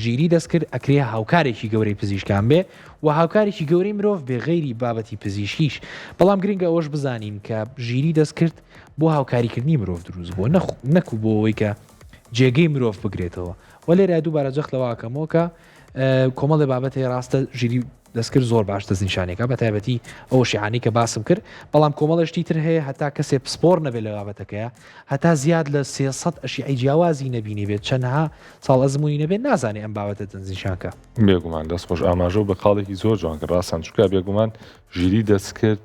ژیری دەستکرد ئەکرێ هاوکارێکی گەورەی پزیشکان بێ و هاوکارێکی گەورەی مرۆڤ بێ غەیری بابەتی پزیشکیش بەڵام گرنگە ئەوەش بزانین کە ژیری دەستکرد بۆ هاوکاریکردنی مرۆڤ دروست بووە نەکو بۆ ئەوەی کە جێگەی مرۆڤ بگرێتەوە و لێرە دووبارە جەخلەوەکەمەوە کە کۆمەڵی بابەتی ڕاستە ژیری دەستکرد زۆر باش دەستنیشانێکە بە تایبەتی ئەو شیعانی کە باسم کرد بەڵام کۆمەڵشتی تر هەیە هەتا کەسێ پسپۆر نەبێت لە بابەتەکەیە هەتا زیاد لە 300 ئەشیعی جیاوازی نەبینی بێت چەندها ساڵ ئەزمموی نەبێت نازانێ ئەم بابەتە دەستنیشانکە بێگومان دەستخۆش ئاماژە و بە قاڵێکی زۆر جوان کە ڕاستان چووکە بێگومان ژیری دەستکرد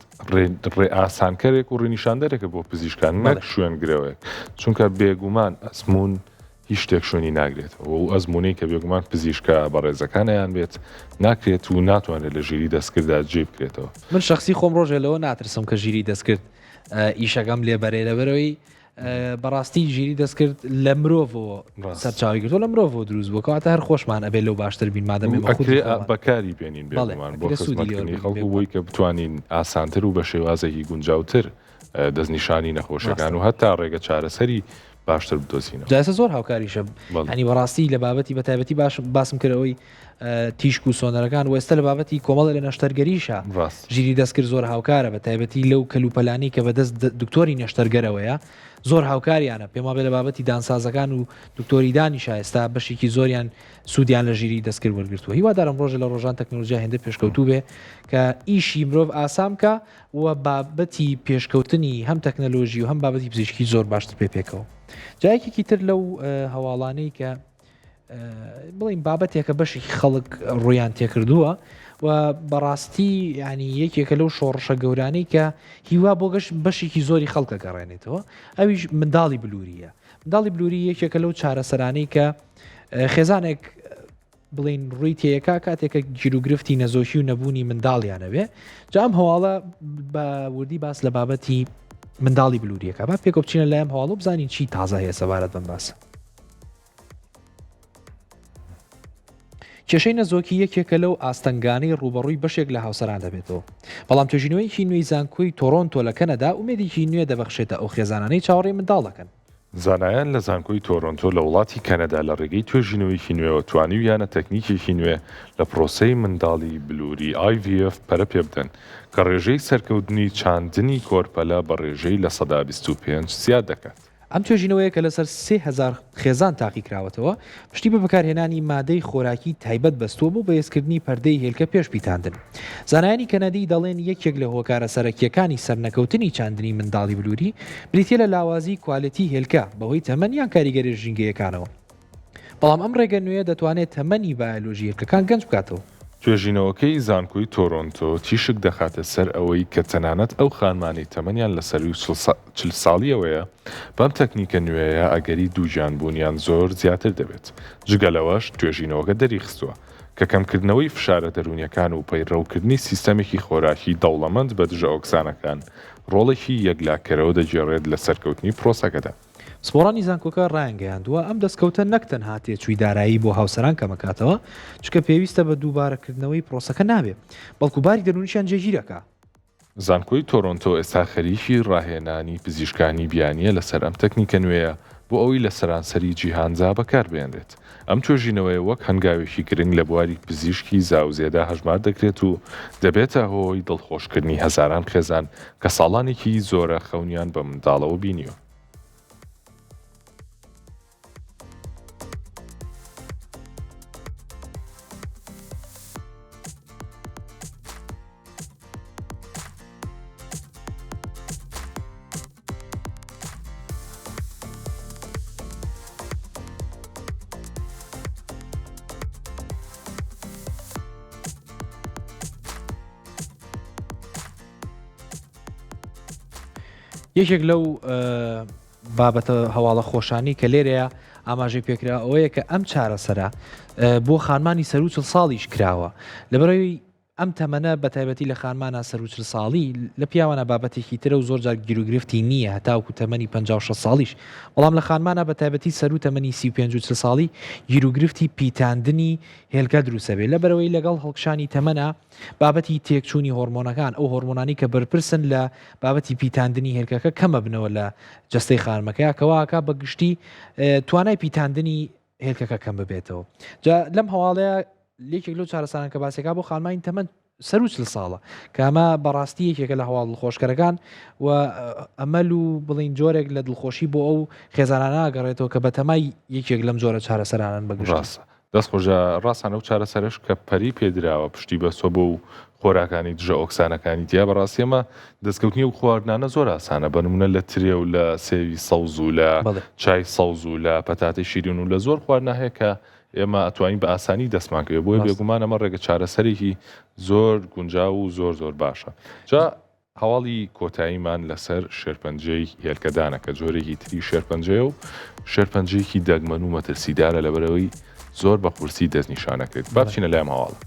ڕێ ئاسانکەرێک و ڕێنیشاندەرێکە بۆ پزیشکان نەک شوێنگرەوەیەک چونکە بێگومان ئەسمون هیچ شتێک شوێنی ناگرێتەوە و ئەزمونەی کە بێگومان پزیشکە بە ڕێزەکانیان بێت ناکرێت و ناتوانێت لە ژیری دەستکرددا جێ بکرێتەوە من شخصی خۆم ڕۆژێ لەوە ناترسم کە ژیری دەستکرد ئیشەکەم لێبەرێ لەبەرەوەی بەڕاستی ژیری دەستکرد لە مرۆڤەوە سەرچاوی کردو لە مرۆڤەوە دروست بوو کەواتە هەر خۆشمان ئەبێت لەو باشتر بین مادەمێ بەکاری بێنین بێگومان بۆ خزمەتکردنی خەڵکو بۆی کە بتوانین ئاسانتر و بە شێوازێکی گونجاوتر دەستنیشانی نەخۆشەکان و هەتا ڕێگە چارەسەری باشتر بدۆزینەوە جاسە زۆر هاوکاریشە هەنی بەڕاستی لە بابەتی بە تایبەتی باسم کردەوەی تیشک و سۆنەرەکان وێستا لە بابەتی کۆمەڵ لە نەشتەرگەریشە ژیری دەستکرد زۆر هاوکارە بە تایبەتی لەو کەلوپەلانی کە بەدەست دکتۆری نەشتەرگەرەوەیە زۆر هاوکاریانە پێما بێ لە بابەتی دانسازەکان و دکتۆری دانیشە ئێستا بەشێکی زۆریان سوودیان لە ژیری دەستکرد وەرگرتووە هیوادارم ڕۆژە لە ڕۆژان تەکنۆلۆژیا هێندە پێشکەوتوو بێ کە ئیشی مرۆڤ ئاسامکە و بابەتی پێشکەوتنی هەم تەکنۆلۆژی و هەم بابەتی پزیشکی زۆر باشتر پێکەوە جایەکێکی تر لەو هەواڵانەی کە بڵین بابەتێکە بەشێکی خەڵک ڕویان تێکردووە و بەڕاستی ینی یەکێکە لەو شۆڕشە گەورانەی کە هیوا بۆ گەشت بەشێکی زۆری خەڵکە گەڕێنێتەوە ئەویش منداڵی بلووریە منداڵی بلووری یەکێکە لەو چارەسەرانەی کە خێزانێک بڵین ڕووی تەیەکا کاتێکە گیرروگرفتی نەزۆشی و نەبوونی منداڵیانەوێ جا ئەم هەواڵە بە وردی باس لە بابەتی منداڵی بلووریەکە با پێکۆ بچینە لایەم هەواڵ و بزانین چی تازە هەیە سەبارەت بەم باسە کێشەی نەزۆکی یەکێکە لەو ئاستەنگانەی ڕوبەڕووی بەشێک لە هاوسەران دەبێتەوە بەڵام توێژینەوەیکی نوێی زانکۆی تۆرۆنتۆ لە کەنەدا ومێدێکی نوێ دەبەخشێتە ئەو خێزانانەی چاوەڕێی منداڵ دەکەن زانایان لە زانکۆی تۆرۆنتۆ لە وڵاتی کەنەدا لە ڕێگەی توێژینەوەیکی نوێەوە توانی و یانە تەکنیکێکی نوێ لە پرۆسەی منداڵی بلووری IVF پەرە پێ بدەن کە ڕێژەی سەرکەوتنی چاندنی کۆرپەلە بە ڕێژەی لە 125 زیاد دەکات. ئەم توێژینەوەیە کە لەسەر 3000 خێزان تاقی کراوەتەوە پشتی بە بەکارهێنانی مادەی خۆراکی تایبەت بەستووە بۆ بەهێزکردنی پەردەی هێلکە پێش پیتاندن. زانایانی کەنەدی دەڵێن یەکێک لە هۆکارە سەرەکیەکانی سەرنەکەوتنی چاندنی منداڵی بلووری بریتە لە لاوازی کوالەتی هێلکە بەهۆی تەمەنیان کاریگەری ژینگەیەکانەوە. بەڵام ئەم ڕێگە نوێ دەتوانێت تەمەنی بایۆلۆژی هێلکەکان گەنج بکاتەوە. توێژینەوەکەی زانکۆی تۆرۆنتۆ تیشک دەخاتە سەر ئەوەی کە تەنانەت ئەو خانمانی تەمەنیان لە سەروی 40 ساڵیەوەیە بەم تەکنیکە نوێیە ئەگەری دووجان بوونیان زۆر زیاتر دەبێت. جگەلەوەش توێژینەوەکە دەریخستووە کە کەمکردنەوەی فشارە دەرونیەکان و پەیڕەوکردنی سیستەمێکی خۆراکی دەوڵەمەند بە دژە ئۆکسانەکان ڕۆڵێکی یەکلاکەرەوە دەگێڕێت لە سەرکەوتنی پرۆسەکەدا. سپۆڕانی زانکۆکە ڕایانگەیاندووە ئەم دەستکەوتە نەک تەنها تێچووی دارایی بۆ هاوسەران کەمەکاتەوە چکە پێویستە بە دووبارەکردنەوەی پرۆسەکە نابێت بەڵکو باری دەرونیشیان جێگیرەکە. زانکۆی تۆرۆنتۆ ئێستا خەریکی ڕاهێنانی پزیشکانی بیانیە لەسەر ئەم تەکنیکە نوێیە بۆ ئەوەی لە سەرانسەری جیهانزا بەکاربێنرێت. ئەم توێژینەوەی وەک هەنگاوێکی گرنگ لە بواری پزیشکی زاوزێدا هەژمار دەکرێت و دەبێتە هۆی دڵخۆشکردنی هەزاران خێزان کە ساڵانێکی زۆرە خەونیان بە منداڵەوە بینیوە. یەکێک لەو بابەتە هەواڵە خۆشانی کە لێرەیە ئاماژەی پێکرا ئەوەیە کە ئەم چارەسەرە بۆ خانمانی سەر و چل ساڵیش کراوە لەبەرەوەی ئەم تەمەنە بە تایبەتی لە خانمانە سەر و چل ساڵی لە پیاوانە بابەتێکی ترە و زۆر جار گیرروگرفتی نییە هەتاوکو تەمەنی 56 ساڵیش بەڵام لە خانمانە بە تایبەتی سەر و تەمەنی 35 ساڵی گیرروگرفتی پیتاندنی هێلکە دروسەبێت لەبەرەوەی لەگەڵ هەڵکشانی تەمەنە بابەتی تێکچوونی هۆرمۆنەکان ئەو هۆرمۆنانی کە بەرپرسن لە بابەتی پیتاندنی هێلکەکە کەمە بنەوە لە جەستەی خانمەکە کەواکە بە گشتی توانای پیتاندنی هێلکەکە کەم ببێتەوە جا لەم هەواڵەیە لێکێک لەو چارەسانان کە باسێکا بۆ خانمانی تەمەەن سەر و چل ساڵە کە ئەمە بەڕاستی یەکێکە لە هەواڵ دڵخۆشکەرەکان و ئەمەل و بڵین جۆرێک لە دڵخۆشی بۆ ئەو خێزانانە ئاگەڕێتەوە کە بەتەمای یەکێک لەم جۆرە چارەسەرانن بەگشت دەست خۆشە ڕاستانە و چارەسەرش کە پەری پێدراوە پشتی بەسۆ بۆ و خۆراکانی دژە ئۆکسانەکانی تیا بەڕاستیەمە دەستکەوتنی و خواردنانە زۆر ئاسانە بە نمونە لە ترێ و لە سێوی سەوز و لە چای سەوز و لە پەتاتی شیرین و لە زۆر خواردنا هەیە کە ئێمە ئەتوانین بە ئاسانی دەستمانکەوێت بۆیە بێگومان ئەمە ڕێگە چارەسەرێکی زۆر گونجاو و زۆر باشە جا هەواڵی کۆتاییمان لەسەر شێرپەنجەی هێلکەدانە کە جۆرێکی تری شێرپەنجەیە و شێرپەنجەیەکی دەگمەن و مەترسیدارە لەبەرەوەی زۆر بە قورسی دەستنیشانەکرێت با بچینە لام هەواڵە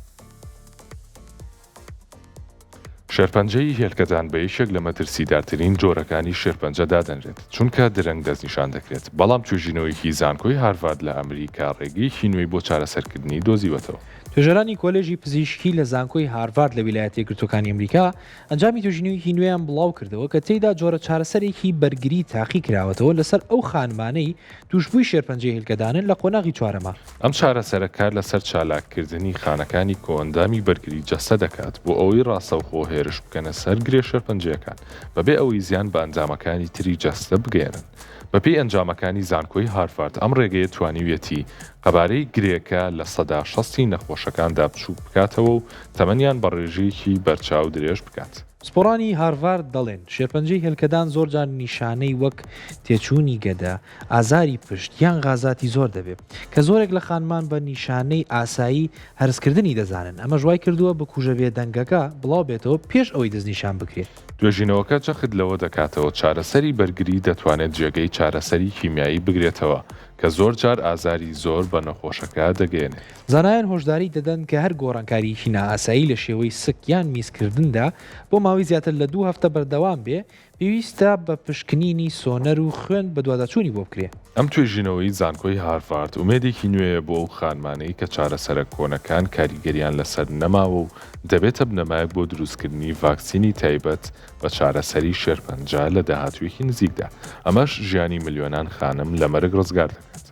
شێرپەنجەی هێلکەدان بە یەکێک لە مەترسیدارترین جۆرەکانی شێرپەنجە دادەنرێت چونکە درەنگ دەستنیشان دەکرێت بەڵام توێژینەوەیکی زانکۆی هارڤارد لە ئەمریکا ڕێگەیەکی نوێی بۆ چارەسەرکردنی دۆزیوەتەوە توێژەرانی کۆلێژی پزیشکی لە زانکۆی هارڤارد لە ویلایەتە یەکگرتووەکانی ئەمریکا ئەنجامی توێژینەوەیکی نوێیان بڵاو کردەوە کە تێیدا جۆرە چارەسەرێکی بەرگری تاقی کراوەتەوە لەسەر ئەو خانمانەی توشبووی شێرپەنجەی هێلکەدانن لە قۆناغی چوارەمە ئەم چارەسەرەکار لەسەر چالاککردنی خانەکانی کۆئەندامی بەرگری جەستە دەکات بۆ ئەوەی ڕاستەوخۆ هێرش بکەنە سەر گرێ شێرپەنجەکان بەبێ ئەوەی زیان بە ئەنجامەکانی تری جەستە بگێرن بەپێی ئەنجامەکانی زانکۆی هارڤارد ئەم ڕێگەیە توانیوێتی قەبارەی گرێکە لە 60 نەخۆشەکاندا بچوو بکاتەوە و تەمەنیان بە ڕێژەیەکی بەرچاو درێژ بکات. سپۆرانی هارڤارد دەڵێن شێرپەنجەی هێلکەدان زۆرجار نیشانەی وەک تێچوونی گەدە، ئازاری پشت یان غازاتی زۆر دەبێت کە زۆرێک لە خانمان بە نیشانەی ئاسایی هەرسکردنی دەزانن ئەمە ژوای کردووە بە کوژەبێ دەنگەکە بڵاو بێتەوە پێش ئەوەی دەستنیشان بکرێت. توێژینەوەکە جەخت لەوە دەکاتەوە چارەسەری بەرگری دەتوانێت جێگەی چارەسەری کیمیایی بگرێتەوە کە زۆر جار ئازاری زۆر بە نەخۆشەکە دەگەێنێت. زانایان هۆشداری دەدەن کە هەر گۆڕانکاریی نائاسایی لە شێوەی سک یان میزکردندا بۆ ماوەی زیاتر لە 2 هەفتە بەردەوام بێ پێویستە بە پشکنینی سۆنەر و خوێن بە دوواداچوونی بۆ بکرێت. ئەم توێژینەوەی زانکۆی هارڤارد ومێدێکی نوێیە بۆ ئەو خانمانەی کە چارەسەرە کۆنەکان کاریگەریان لەسەر نەماوە و دەبێتە بنەمایەک بۆ دروستکردنی ڤاکسینی تایبەت بە چارەسەری شێرپەنجە لە داهاتوویەکی نزیکدا ئەمەش ژیانی ملیۆنان خانم لە مەرگ ڕزگار دەکات.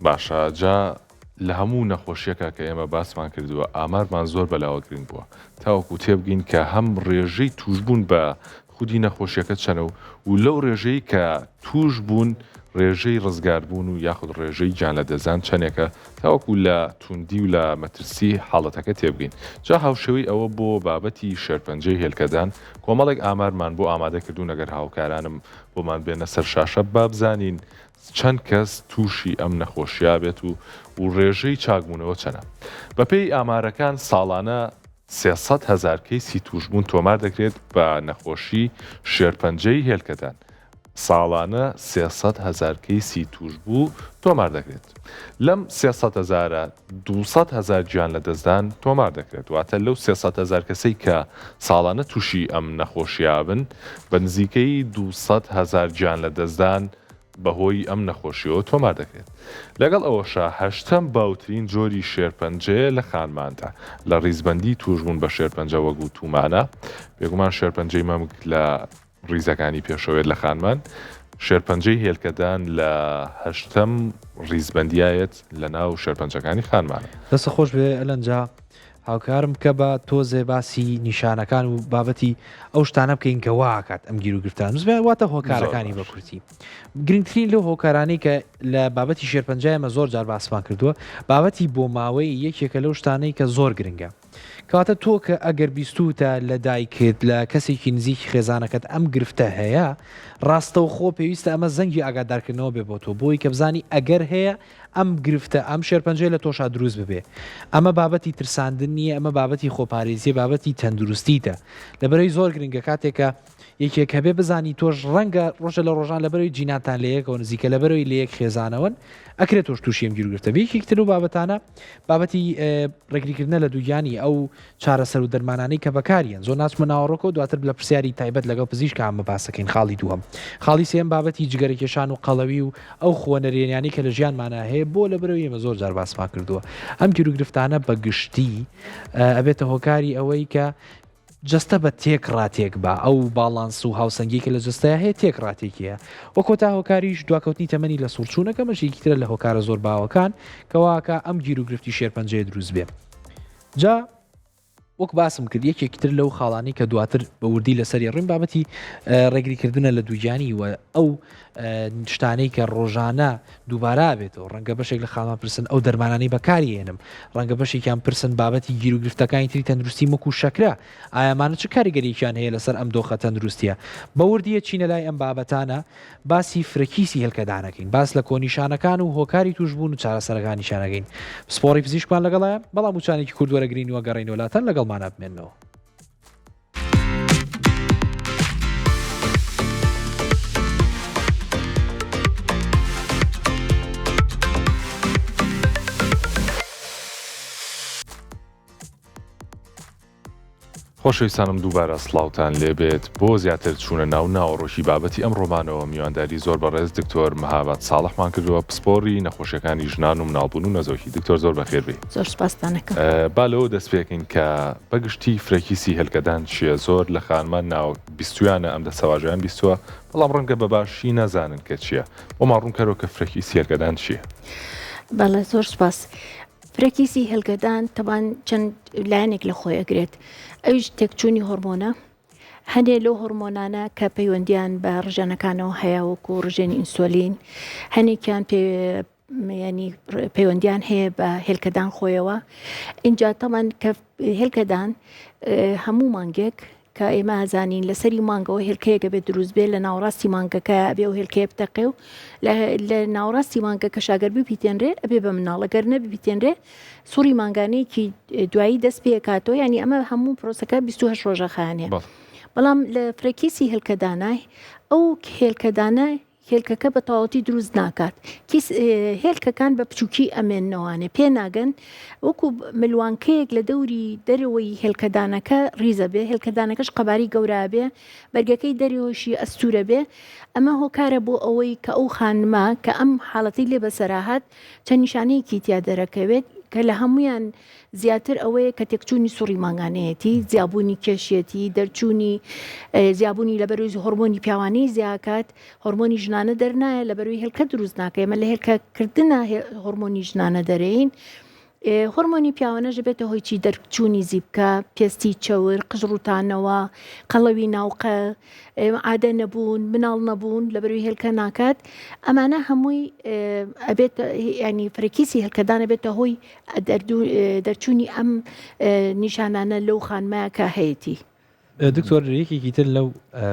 باشە جا لە هەموو نەخۆشیەکە کە ئێمە باسمان کردووە ئامارمان زۆر بەلاوە گرنگ بووە تاوەکو تێبگەین کە هەم ڕێژەی توشبوون بە خودی نەخۆشیەکە چەنە و لەو ڕێژەی کە توش بوون ڕێژەی ڕزگاربوون و یاخود ڕێژەی گیان لە دەزان چەندێکە تاوەکو لە توندی و لە مەترسی حاڵەتەکە تێبگەین. جا هاوشێوەی ئەوە بۆ بابەتی شێرپەنجەی هێلکەدان کۆمەڵێک ئامارمان بۆ ئامادە کردو نەگەر هاوکارانم بۆمان بێنە سەر شاشە بابزانین چەند کەس تووشی ئەم نەخۆشییا بێت و ڕێژەی چاکبوونەوە چەنە. بەپێی ئامارەکان ساڵانە 300,000 کەیسی توشبوون تۆمار دەکرێت بە نەخۆشی شێرپەنجەی هێلکەدان ساڵانە 300,000 کەیسی توش بوو تۆمار دەکرێت. لەم 300,000 200,000 گیان لە دەستدان تۆمار دەکرێت. واتە لەو 300,000 کەسەی کە ساڵانە تووشی ئەم نەخۆشییا بن بە نزیکەی 200,000 گیان لە دەستدان بەهۆی ئەم نەخۆشیەوە تۆمار دەکرێت. لەگەڵ ئەوەشە 8ەم باوترین جۆری شێرپەنجەیە لە خانماندا لە ڕیزبەندی توشبوون بە شێرپەنجە وەگو تومانە بێگومان شێرپەنجەی مەمک لە ڕیزەکانی پێشەوێت لە خانمان شێرپەنجەی هێلکەدان لە 8ەم ڕیزبەندیایەت لە ناو شێرپەنجەکانی خانمانە. دەستە خۆش بێ ئەلەنجا هاوکارم کە بە تۆزێ باسی نیشانەکان و بابەتی ئەو شتانە بکەین کە واکات ئەم گیر و گرفتان واتە هۆکارەکانی بە کورتی گرنگترین لەو هۆکارانەی کە لە بابەتی شێرپەنجایمە زۆر جار باسمان کردووە بابەتی بۆ ماوەی یەکێکە لەو شتانەی کە زۆر گرنگە کەواتە تۆ کە ئەگەر بیستوتە لە دایکت لە کەسێکی نزیکی خێزانەکەت ئەم گرفتە هەیە ڕاستە و خۆ پێویستە ئەمە زەنگی ئاگادارکردنەوە بێ بۆ تۆ بۆی کە بزانی ئەگەر هەیە ئەم گرفتە ئەم شێرپەنجەی لە تۆشا دروست ببێ ئەمە بابەتی ترساندن نیە ئەمە بابەتی خۆپارێزیە بابەتی تەندروستیتە لەبەرەوەی زۆر گرنگە کاتێکە یەکێک هەبێ بزانی تۆش ڕەنگە ڕۆژە لە ڕۆژان لەبەرەوەی جیناتان لە یەکەوە نزیکە لەبەرەوەی لە یەک خێزانەوەن ئەکرێت تۆش تووشیم گیرگرفتە بێکێکتر و بابەتانە بابەتی ڕێگریکردنە لە دووگیانی ئەو چارەسەر و دەرمانانەی کە بەکاریان زۆر ناچمە ناوەڕۆکە و دواتر لە پرسیاری تایبەت لەگەڵ پزیشک ئەمە باسەکەین خاڵی دووەم خاڵی سێم بابەتی جگەرەکێشان و قەڵەوی و ئەو خۆنەرێنیانی کە لە ژیانمانە هەیە بۆ لەبەرەوەی ئێمە زۆر جار باسمان کردووە ئەم گیرگرفتانە بە گشتی ئەبێتە هۆکاری ئەوەی کە جستە بە تێک ڕاتێک بە ئەو باڵانس و هاوسەنگی کە لە جستەیە هەیە تێک ڕاتێکیە وە کۆتا هۆکاریش دواکەوتنی تەمەنی لە سوورچوونەکە مەشێکی ترە لە هۆکارە زۆر باوەکان کەواکە ئەم گیر و گرفتی شێرپەنجەیە دروست بێ جا وەک باسم کرد یەکێکتر لەو خاڵانی کە دواتر بە وردی لەسەری ڕین بابەتی ڕێگریکردنە لە دووجانی و ئەو شتانەی کە ڕۆژانە دووبارا بێتەوە ڕەنگە بەشێک لە خاڵمان پرسن ئەو دەرمانانەی بەکارێنم ڕەنگە بەشێکیان پرسن بابەتی گیر و گرفتەکانی تری تەندروستی مەکو شەکرا ئایامانە چه کاریگەرییان هەیە لەسەر ئەم دۆخە تەندروستیە بە وردیە چینە لای ئەم بابەتانە باسی فرەکیسی هێلکەدانەکەین باس لە کۆنیشانەکان و هۆکاری توشبوون و چارەسەرەکانی شانەکەین سپۆڕی پزیشکمان لەگەڵایە بەڵام وچانێکی کوردوەرەگرینەوە گەڕینەوەلاتەن لەگەڵمانە بمێنەوە خۆشەویستانم دووبارە سڵاوتان لێبێت بۆ زیاتر چوونە ناو ناوەڕۆژی بابەتی ئەم ڕۆمانەوە میوانداری زۆر بەڕێز دکتۆر مەهاباد ساڵحمان کردووە پسپۆری نەخۆشیەکانی ژنان و مناڵبوون و نەزۆکی دکتۆر زۆر بەخێر بێ زۆر سپاسدانەکەم با لەوە دەست پێکەین کە بەگشتی فرەکیسی هێلکەدان چییە زۆر لە خانمان ناو بیستویانە ئەم دەسەواژیان بیستووە بەڵام ڕەنگە بەباشی نەزانن کە چییە بۆمان ڕوونکەرەوە کە فرەکیسی هێلکەدان چییە بەڵێ زۆر سپاس فرەکیسی هێلکەدان تەبان چەند لایەنێک لە خۆی ئەگرێت ئەویش تێکچوونی هۆرمۆنە هەندێ لەو هۆرمۆنانە کە پەیوەندیان بە ڕژانەکانەوە هەیە وەکو ڕژێنی ئینسۆلین هەنێکیان ینی پەیوەندیان هەیە بە هێلکەدان خۆیەوە اینجا تەمان کە هێلکەدان هەموو مانگێک کە ئێمە ئازانین لەسەری مانگەوە هێلکەیەکە بێت دروست بێت لە ناوڕاستی مانگەکە ئەبێ و هێلکەیە بتەقێ و لە ناوڕاستی مانگەکە شاگەر بپیتێنرێ ئەبێ بە مناڵەگەر نەبپیتێنرێ سووری مانگانەیەکی دوایی دەست پێکاتەوە ینی ئەمە هەموو پرۆسەکە 28 ڕۆژەخانێ بەڵام لە فرەکیسی هێلکەدانای ئەو هێلکەدانە هێلکەکە بە تەواوەتی دروست ناکات هێلکەکان بە بچووکی ئەمێننەوانێ پێ ناگەن وەکو ملوانکەیەک لە دەوری دەرەوەی هێلکەدانەکە ریزە بێ هێلکەدانەکەش قەباری گەورە بێ بەرگەکەی دەریۆشی ئەستورە بێ ئەمە هۆکارە بۆ ئەوەی کە ئەو خانما کە ئەم حاڵەتی لێ بەسەراهات چەند نیشانەیەکی تیا دەرەکەوێت کە لە هەمویان زیاتر ئەوەیە کە تێکچوونی سوڕی ماگانەیەتی زیابوونی کێشێتی دەرچوونی زیابوونی لەبەروی هۆرمۆنی پیاوانەی زیاکات هۆرمۆنی ژنانە دەرنایە لەبەروی هێلکە دروست ناکە ئێمە لە هێلکەکردنە هۆرمۆنی ژنانە دەرەین هۆرمۆنی پیاوانەژە بێتە هۆی چی دەرچوونی زیبکە پێستی چەور قژڕوتانەوە قەڵەوی ناوقە عادە نەبوون مناڵ نەبوون لەبەروی هێلکە ناکات ئەمانە هەمووی ئەبێت ینی فرەکیسی هێلکەدانە بێتە هۆی دەرچوونی ئەم نیشانانە لەو خانمایە کە هەیەی دکتۆر یەکێکی تر لەو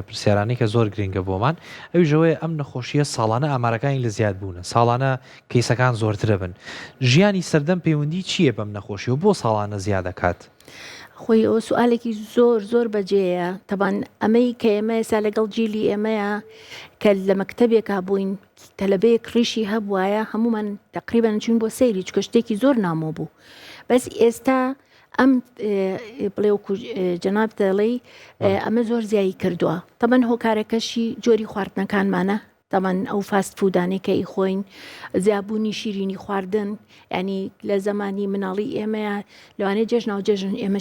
پرسیارانەی کە زۆر گرنگە بۆمان ئەوی ژەوەیە ئەم نەخۆشیە ساڵانە ئامارەکانی لە زیاد بوونە ساڵانە کەیسەکان زۆرترە بن ژیانی سەردەم پەیوەندی چییە بەم نەخۆشی و بۆ ساڵانە زیاد دەکات خۆی ئەو سوالێکی زۆر زۆر بەجێیە تەبان ئەمەی کە ئێمە ئێستا لەگەڵ جیلی ئێمەیە کە لە مەکتەبێکا بووین تەلەبەیەک ڕیشی هەبوایە هەمومان تقریبان چون بۆ سەیری چکە شتێکی زۆر نامۆ بوو بەس ئێستا ئەم بڵێ وەکو جەناب دەڵێ ئەمە زۆر زیایی کردووە تەبەن هۆکارەکەشی جۆری خواردنەکانمانە تەمان ئەو فاست فودانێکە ئیخۆین زیابوونی شیرینی خواردن ینی لە زمانی مناڵی ئێمەیە لەوانەیە جێژن جێژن ئێمە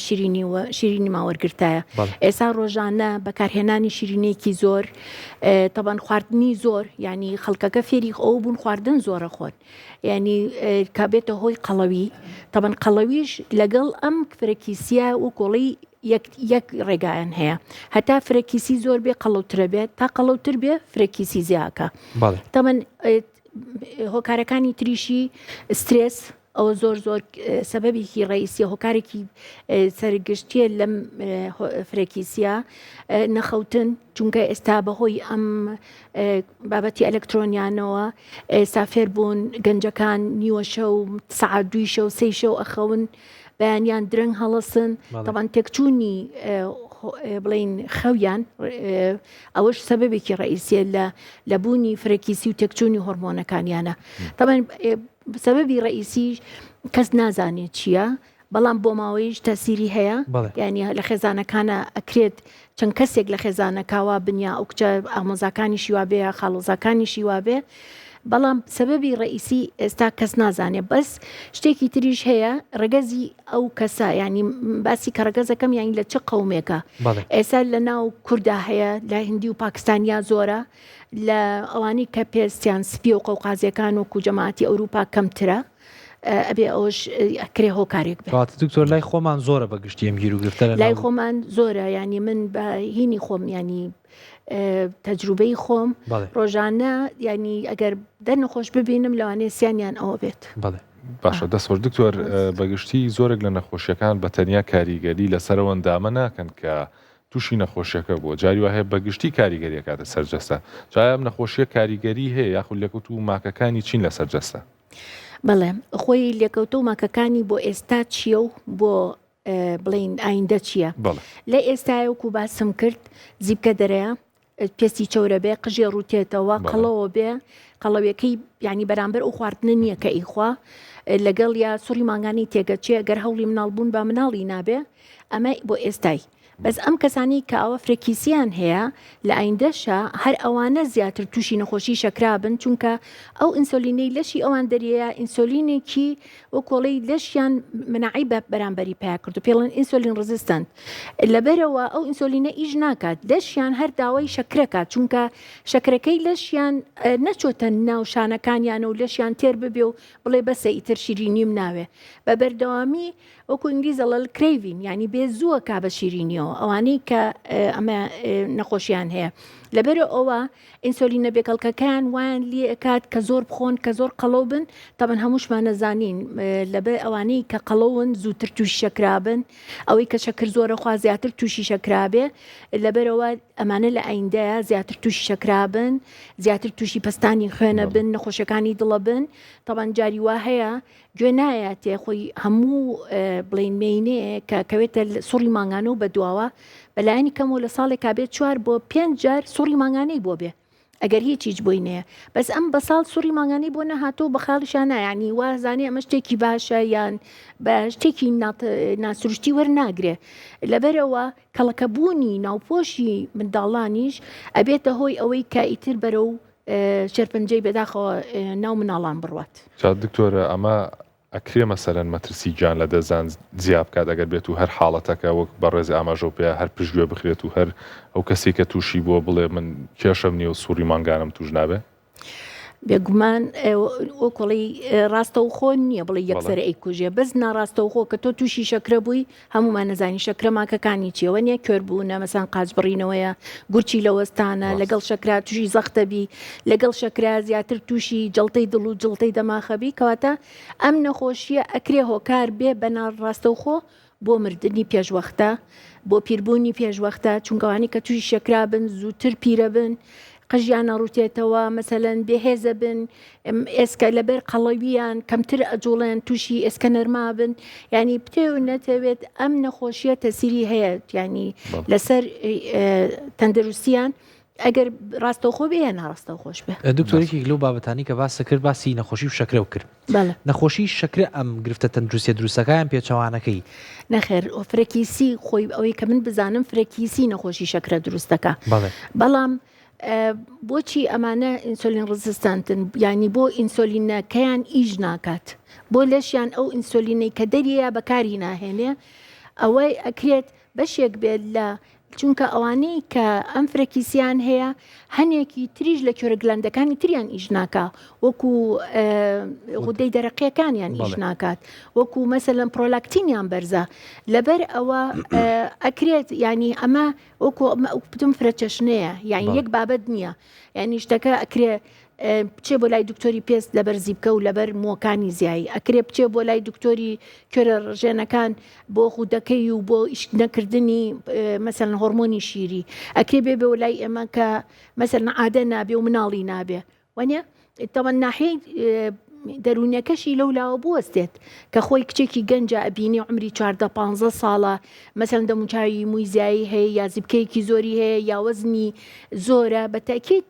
شیرینی ماوەرگرتایە ئێستا ڕۆژانە بەکارهێنانی شیرینێکی زۆر تەبەن خواردنی زۆر ینی خەڵکەکە فێری ئەو بوون خواردن زۆرە خۆن ینی کابێتە هۆی قەڵەوی تەبەن قەڵەویش لەگەڵ ئەم فرەکیسیە و کۆڵی یەک ڕێگایان هەیە هەتا فرەکیسی زۆر بێ قەڵەوترە بێت تا قەڵەوتر بێ فرەکیسی زیاکە تەمەن هۆکارەکانی تریشی سترێس ئەو زۆر زۆر سەبەبێکی ڕئیسیە هۆکارێکی سەرگشتیە لەم فرەکیسیە نەخەوتن چونکە ئێستا بەهۆی ئەم بابەتی ئەلکترۆنیانەوە ئێستا فێر بوون گەنجەکان نیوە شەو سەعات 2 شەو 3 شەو ئەخەون بەیانیان درەنگ هەڵەسن تەبان تێکچوونی بڵین خەویان ئەوەش سەبەبێکی ڕئیسیە لە بوونی فرەکیسی و تێکچوونی هۆرمۆنەکانیانە تەبەن سەبەبی ڕئیسی کەس نازانێت چییە بەڵام بۆ ماوەیش تەسیری هەیە ینی لە خێزانەکانە ئەکرێت چەند کەسێک لە خێزانەکاوا بنیا ئەو کچە ئامۆزاکانی شیوابێ خاڵۆزاکانی شیوابێ بەڵام سەبەبی ڕئیسی ئێستا کەس نازانێت بەس شتێکی تریش هەیە ڕگەزی ئەو کەسە ینی باسی کە ڕگەزەکەم یانی لە چه قەومێکە ئێستا لە ناو کووردا هەیە لە هندی و پاکستانیا زۆرە لە ئەوانی کە پێستیان سپی و قەوقازیەکان و کوجەماعەتی ئەوروپا کەمترە ئەبێ ئەوش ئەکرێ هۆکارێک بێت دکتۆر لای خۆمان زۆرە بەگشتی ئەم گیر و گرفتە لای خۆمان زۆرە ینی من بە هینی خۆم ینی تەجروبەی خۆم ڕۆژانە ینی ئەگەر دەرنەخۆش ببینم لەوانەیە سیانیان ئەوە بێت باشە دەسۆر دکتۆر بەگشتی زۆرێک لە نەخۆشیەکان بە تەنیا کاریگەری لەسەرەوە دامە ناکەن کە تووشی نەخۆشیەکە بووە جاری وهەیە بەگشتی کاریگەریە کاتە سەرجەستە جایم نەخۆشیە کاریگەری هەیە یاخود لێکوت و ماکەکانی چین لە سەرجەستە بەڵێ خۆی لێکەوتە و ماکەکانی بۆ ئێستا چییە و بۆ بڵین ئایندە چییە لە ئێستایەوەکو باسم کرد زیبکە دەرەیە پێستی چەورە بێ قژێ ڕوتێتەوە قەڵەوە بێ قەڵەوەکەی ینی بەرامبەر ئەو خواردنە نییە کە ئیخوا لەگەڵ یا سوڕی ماگانی تێگەچێ گەر هەوڵی مناڵبوون با مناڵی نابێ ئەمە بۆ ئێستای بەس ئەم کەسانی کە ئەوە فرێکیسیان هەیە لە ئایندەشە هەر ئەوانە زیاتر تووشی نەخۆشی شەکرابن چونکە ئەو ئینسۆلینەی لەشی ئەوان دەریە ئینسۆلینێکی وە کۆڵەی لەشیان منعی بە بەرامبەری پیا کرد و پێڵن ئینسۆلین ڕزیستەنت لەبەرەوە ئەو ئینسۆلینە ئیش ناکات لەشیان هەر داوای شەکرەکات چونکە شەکرەکەی لەشیان نەچۆتە ناو شانەکانیانە و لەشیان تێر ببێ و بڵێ بەسە ئیتر شیرینیم ناوێ بە بەردەوامی وەکو ئینگلیزەڵە کرێڤین ینی بێ زووە کا بە شیرینیەوە ئەوانەی کە ئەمە نەخۆشیان هەیە لەبەرە ئەوە ئینسۆلینە بێکەڵکەکان وان لێ ئەکات کە زۆر بخۆن کە زۆر قەڵەو بن تەبەن هەمووشمان نەزانین لەبەر ئەوانەی کە قەڵەون زووتر تووشی شەکرابن ئەوەی کە شەکر زۆرە خوا زیاتر تووشی شەکرابێ لەبەرەوە ئەمانە لە ئایندەیە زیاتر تووشی شەکرابن زیاتر تووشی پستانی خوێنە بن نەخۆشیەکانی دڵە بن تەبەن جاری وا هەیە گوێ نایەتێ خۆی هەموو بڵین مینەیە کە کەوێتە سوڕی ماگانە و بەدواوە بەلایانی کەم و لە ساڵێکا بێت 4 بۆ 5 جار سوڕی ماگانەی بۆ بێ ئەگەر هیچ بووینەیە بەس ئەم بە ساڵ سوڕی ماگانەی بۆ نەهاتۆ بە خاڵشان نایانی وازانێ ئەمە شتێکی باشە یان بە شتێکی ناسروشتی وەرناگرێ لەبەرەوە کەڵەکەبوونی ناوپۆشی منداڵانیش ئەبێتە هۆی ئەوەی کە ئیتر بەرە و شەرپەنجەی بەداخەوە ناو مناڵان بڕوات دکتۆرە ئەمە ئەکرێ مەسەرەن مەترسی گیان لە دەزان زیاب کات ئەگەر بێت و هەر حاڵەتەکە وەک بەڕێزی ئاماژۆ پێ هەر پشتگوێ بخرێت و هەر ئەو کەسی کە تووشی بۆ بڵێ من کێشەم نییە و سووری ماگانم توش نابێ بێگومان ئەو کۆڵی ڕاستەوخۆ نییە بڵێ یەکسەر ئەیکوژێ بەس ناڕاستەوخۆ کە تۆ تووشی شەکرە بووی هەمومان نەزانی شەکرە ماکەکانی چیەوە نیە کوێربوونە مەسان قاچ بڕینەوەیە گورچی لەوەستانە لەگەڵ شەکرا تووشی زەختەبی لەگەڵ شەکرا زیاتر تووشی جڵتەی دڵ و جڵتەی دەماخەبی کەواتە ئەم نەخۆشیە ئەکرێ هۆکار بێ بە ناڕاستەوخۆ بۆ مردنی پێشوەختە بۆ پیربوونی پێشوەختە چونکەوانی کە تووشی شەکرا بن زووتر پیرە بن قژیانە ڕوتێتەوە مەسەلەن بێهێزە بن ئێسکە لەبەر قەڵەویان کەمتر ئەجوڵێن تووشی ئێسکە نەرما بن ینی پتێ و نەتەوێت ئەم نەخۆشیە تەسیری هەیە ینی لەسەر تەندروستیان ئەگەر ڕاستەوخۆ بێ ناڕاستە خۆش بێ. دکتۆرێکی لەو بابەتانی کە باسە کرد باسی نەخۆشی و شەکرە و کرد نەخۆشی شەکرە ئەم گرفتە تەندروستیە دروستەکەیان پێچەوانەکەی نەخێر فرەکیسی خۆی ئەوەی کە من بزانم فرەکیسی نەخۆشی شەکرە دروستەکە بەڵام بۆچی ئەمانە ئینسۆلین ڕزستانتن ینی بۆ ئینسۆلینەکەیان ئیژ ناکات بۆ لەشیان ئەو ئینسۆلینەی کە دەریە بەکاری ناهێنێ ئەوەی ئەکرێت بەشێک بێت لە چونکە ئەوانەی کە ئەم فرەکیسیان هەیە هەنێکی تریژ لە کێرە گلەندەکانی تریان ئیش ناکات وەکو غودەی دەرەقیەکانیان ئیش ناکات وەکو مەسەلەن پرۆلاکتینیان بەرزە لەبەر ئەوە ئەکرێت ینی ئەمە وەکو بتم فرەچەشنەیە یان یەک بابەت نییە ینی شتەکە ئەکرێ بچێ بۆ لای دکتۆری پێست لەبەر زیبکە و لەبەر مۆکانی زیایی ئەکرێ بچێ بۆ لای دکتۆری کێرە ڕژێنەکان بۆ خودەکەی و بۆ ئیش نەکردنی مەسەلەن هۆرمۆنی شیری ئەکرێ بێ بێ لای ئێمە کە مەسەلەن عادە نابێ و مناڵی نابێ وانە تەوەن ناحەی دەرونیەکەشی لەولاوە بوەستێت کە خۆی کچێکی گەنجە ئەبینی عمری 14-15 ساڵە مەسەلەن دەموچاوی مویزایی هەیە یا زیبکەیەکی زۆری هەیە یا وەزنی زۆرە بە تاکید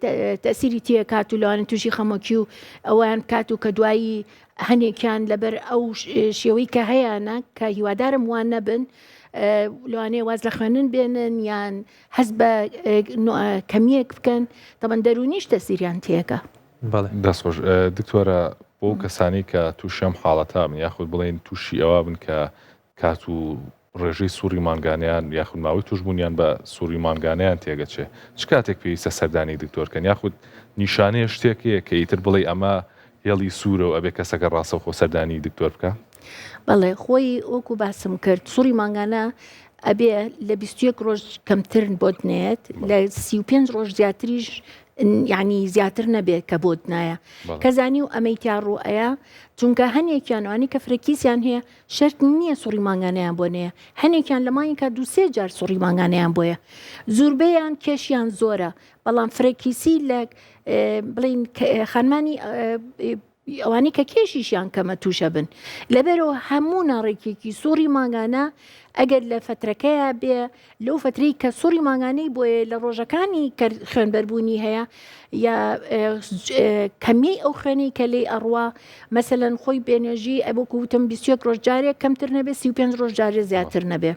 تەسیری تێکات و لەوانە تووشی خەمۆکی و ئەویان کات و کە دوایی هەنێکیان لەبەر ئەو شێوەی کە هەیەە کە هیوادارم وان نەبن لەوانەیە واز لە خوێنن بێنن یان هەست بە کەمیەک بکەن تەبەن دەرونیش تەسیریان تێکە. دەستخۆش دکتۆرە بۆ کەسانی کە تووشەم حاڵەتە من یاخود بڵێن تووشی ئەوە بن کە کات و ڕێژەی سووری مانگانیان یاخود ماوەی توشبوونیان بە سووری مانگانیان تێگەچێ چ کاتێک پێویستە سەردانی دکتۆرکەن یاخود نیشانەیە شتێکەیە کە ئیتر بڵێ ئەمە هێڵی سوورە و ئەبێ کەسەکە ڕاستەوخۆ سەردانی دکتۆر بکە؟ بەڵێ خۆی وەکو باسم کرد سووری مانگانە ئەبێ لە 21 ڕۆژ کەمتر بۆت نێت لە 35 ڕۆژ زیاتریش یعنی زیاتر نەبێت کە بۆت نایە کەزانی و ئەمەی تا ڕوئەیە چونکە هەنێکیانوانی کە فرەکیسیان هەیە شەرت نییە سووری مانگانیان بۆ نەیە هەنێکیان لە ماین کە 2-3 جار سووری مانگانیان بۆیە زۆربەیان کێشیان زۆرە بەڵام فرەکیسی لە بڵین خانمانی ئەوانی کە کێشیشیان کەمە تووشە بن لەبەرەوە هەموو ناڕێکێکی سووری مانگانە ئەگەر لە فترەکەیە بێ لەو فترەی کە سووری مانگانەی بۆیە لە ڕۆژەکانی خوێنبەربوونی هەیە یا کەمی ئەو خوێنەی کە لێ ئەڕوا مەسەلەن خۆی بێنێژی ئەبوو وتم 21 ڕۆژ جارێک کەمتر نەبێ 35 ڕۆژ جارێ زیاتر نەبێ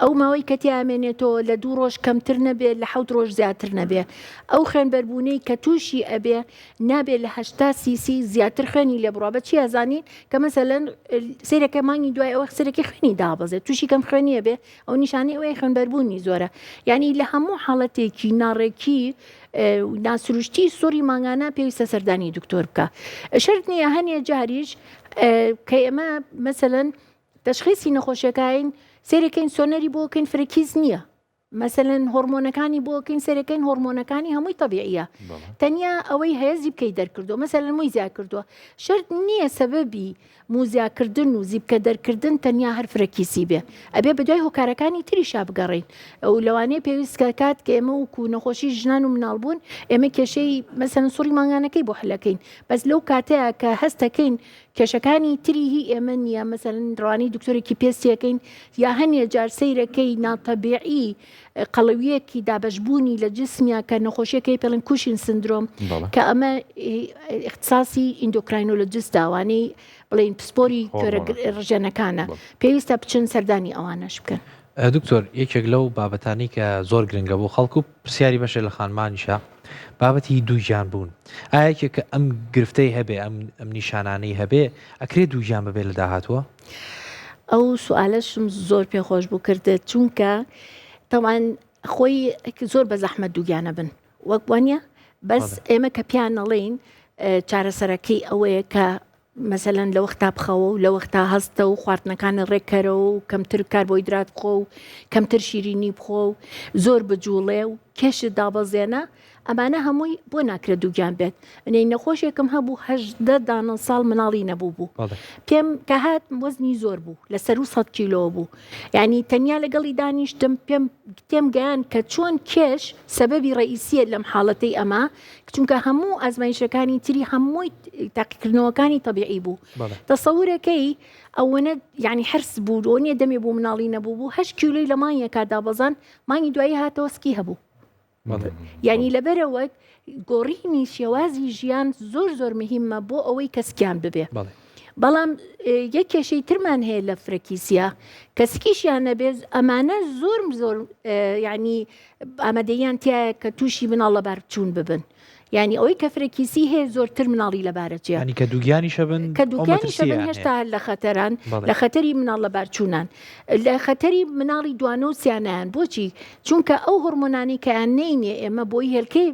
ئەو ماوەی کە تیامێنێتەوە لە 2 ڕۆژ کەمتر نەبێت لە 7 ڕۆژ زیاتر نەبێ ئەو خوێنبەربوونەی کە تووشی ئەبێ نابێت لە 80 سیسی زیاتر خوێنی لێ بڕوا بە چی ئەزانین کە مەسەلەن سیرەکە مانگی دوای ئەوە سەرەکی خوێنی دابەزێت تووشی کەم خوێنیە بێ ئەو نیشانەی ئەوەی خوێنبەربوونی زۆرە یعنی لە هەموو حاڵەتێکی ناڕێکی ناسروشتی سووری مانگانە پێویستە سەردانی دکتۆر بکە شەرت نییە هەنێ جاریش کە ئێمە مەسەلەن تەشخیصی نەخۆشیەکەین سێرەکەین سۆنەری بۆکەین فرەکیز نییە مەسەلەن هۆرمۆنەکانی بۆکەین سەرەکەین هۆرمۆنەکانی هەمووی تەبیعیە تەنیا ئەوەی هەیە زیبکەی دەرکردو مەسەلەن مووی زیاد کردووە شەرت نییە سەبەبی موزیاکردن و زیبکە دەرکردن تەنیا هەر فرەکیسی بێ ئەبێ بەدوای هۆکارەکانی تریشا بگەڕین ئەو لەوانەیە پێویستکە کات کە ئێمە وکو نەخۆشی ژنان و مناڵبوون ئێمە کێشەی مەسەلەن سووری مانگانەکەی بۆ حلەکەین بەس لەو کاتەیە کە هەستەکەین کێشەکانی تری هی ئێمە نیە مەسەلەن ڕوانی دکتۆرێکی پێستیەکەین یا هەنێ جار سەیرەکەی ناتەبیعی قەڵەویەکی دابەشبوونی لە جسمیا کە نەخۆشیەکەی پێڵن کوشین سندرۆم کە ئەمە اختصاسی ئیندۆکراینۆلۆجیست داوانەی بڵین پسپۆری ڕژێنەکانە پێویستە بچن سەردانی ئەوانەش بکەن. دکتۆر یەکێک لەو بابەتانی کە زۆر گرنگە بۆ خەڵکو و پرسیاری بەشێ لە خانمانیشە بابەتی دووژیان بوون ئایەکێک کە ئەم گرفتەی هەبێ ئەم نیشانانەی هەبێ ئەکرێت دووژیان ببێ لە داهاتوە؟ ئەو سوالەشم زۆر پێخۆش بوو کردێت چونکە تەوان خۆی زۆر بە زەحمەت دووگیانە بن وەکوانە بەس ئێمە کە پیان نەڵێن چارەسەرەکەی ئەوەیە کە مەسەلەن لە وەختا بخەوە و لە وەختا هەستە و خواردنەکانە ڕێککەرەوە و کەمتر کاربۆیدرات بخۆ و کەمتر شیرینی بخۆ و زۆر بجوڵێ و کێشت دابەزێنە ئەمانە هەمووی بۆ ناکرێت دووگیان بێت ئەنەی نەخۆشێکم هەبوو 18 دانە ساڵ مناڵی نەبوو بوو پێم کە هات وەزنی زۆر بوو لە سەر 100 کیلۆ بوو یعنی تەنیا لەگەڵی دانیشتم پێم گەیان کە چۆن کێش سەبەبی ڕئیسیە لەم حاڵەتەی ئەمە چونکە هەموو ئازمایشەکانی تری هەمووی تاقیکردنەوەکانی تەبیعی بوو تەسەورەکەی ئەوەنە یعنی حرس بوو ئەو نییە دەمێ بوو مناڵی نەبوو بوو 8 کیلۆی لە مانگێکا دابەزان مانگی دوایی هاتەوە سکی هەبوو یعنی لەبەرەوە گۆڕینی شێوازی ژیان زۆر مهمە بۆ ئەوەی کەسکیان ببێ بەڵام یەک کێشەی ترمان هەیە لە فرەکیسیا کەسکیشیان نەبێت ئەمانە زۆر یعنی ئامادەیان تایە کە تووشی مناڵ لە بار چوون ببن یعنی ئەوەی کە فرەکیسی هەیە زۆرتر مناڵی لەبارەجێ کە دووگیانی شەبن کە دووگیانی شەبن هێشتا لە خەتەران لە خەتەری مناڵ لە بارچوونان لە خەتەری مناڵی دوانە و سیانیان بۆچی چونکە ئەو هۆرمۆنانی کەیان نینێ ئێمە بۆی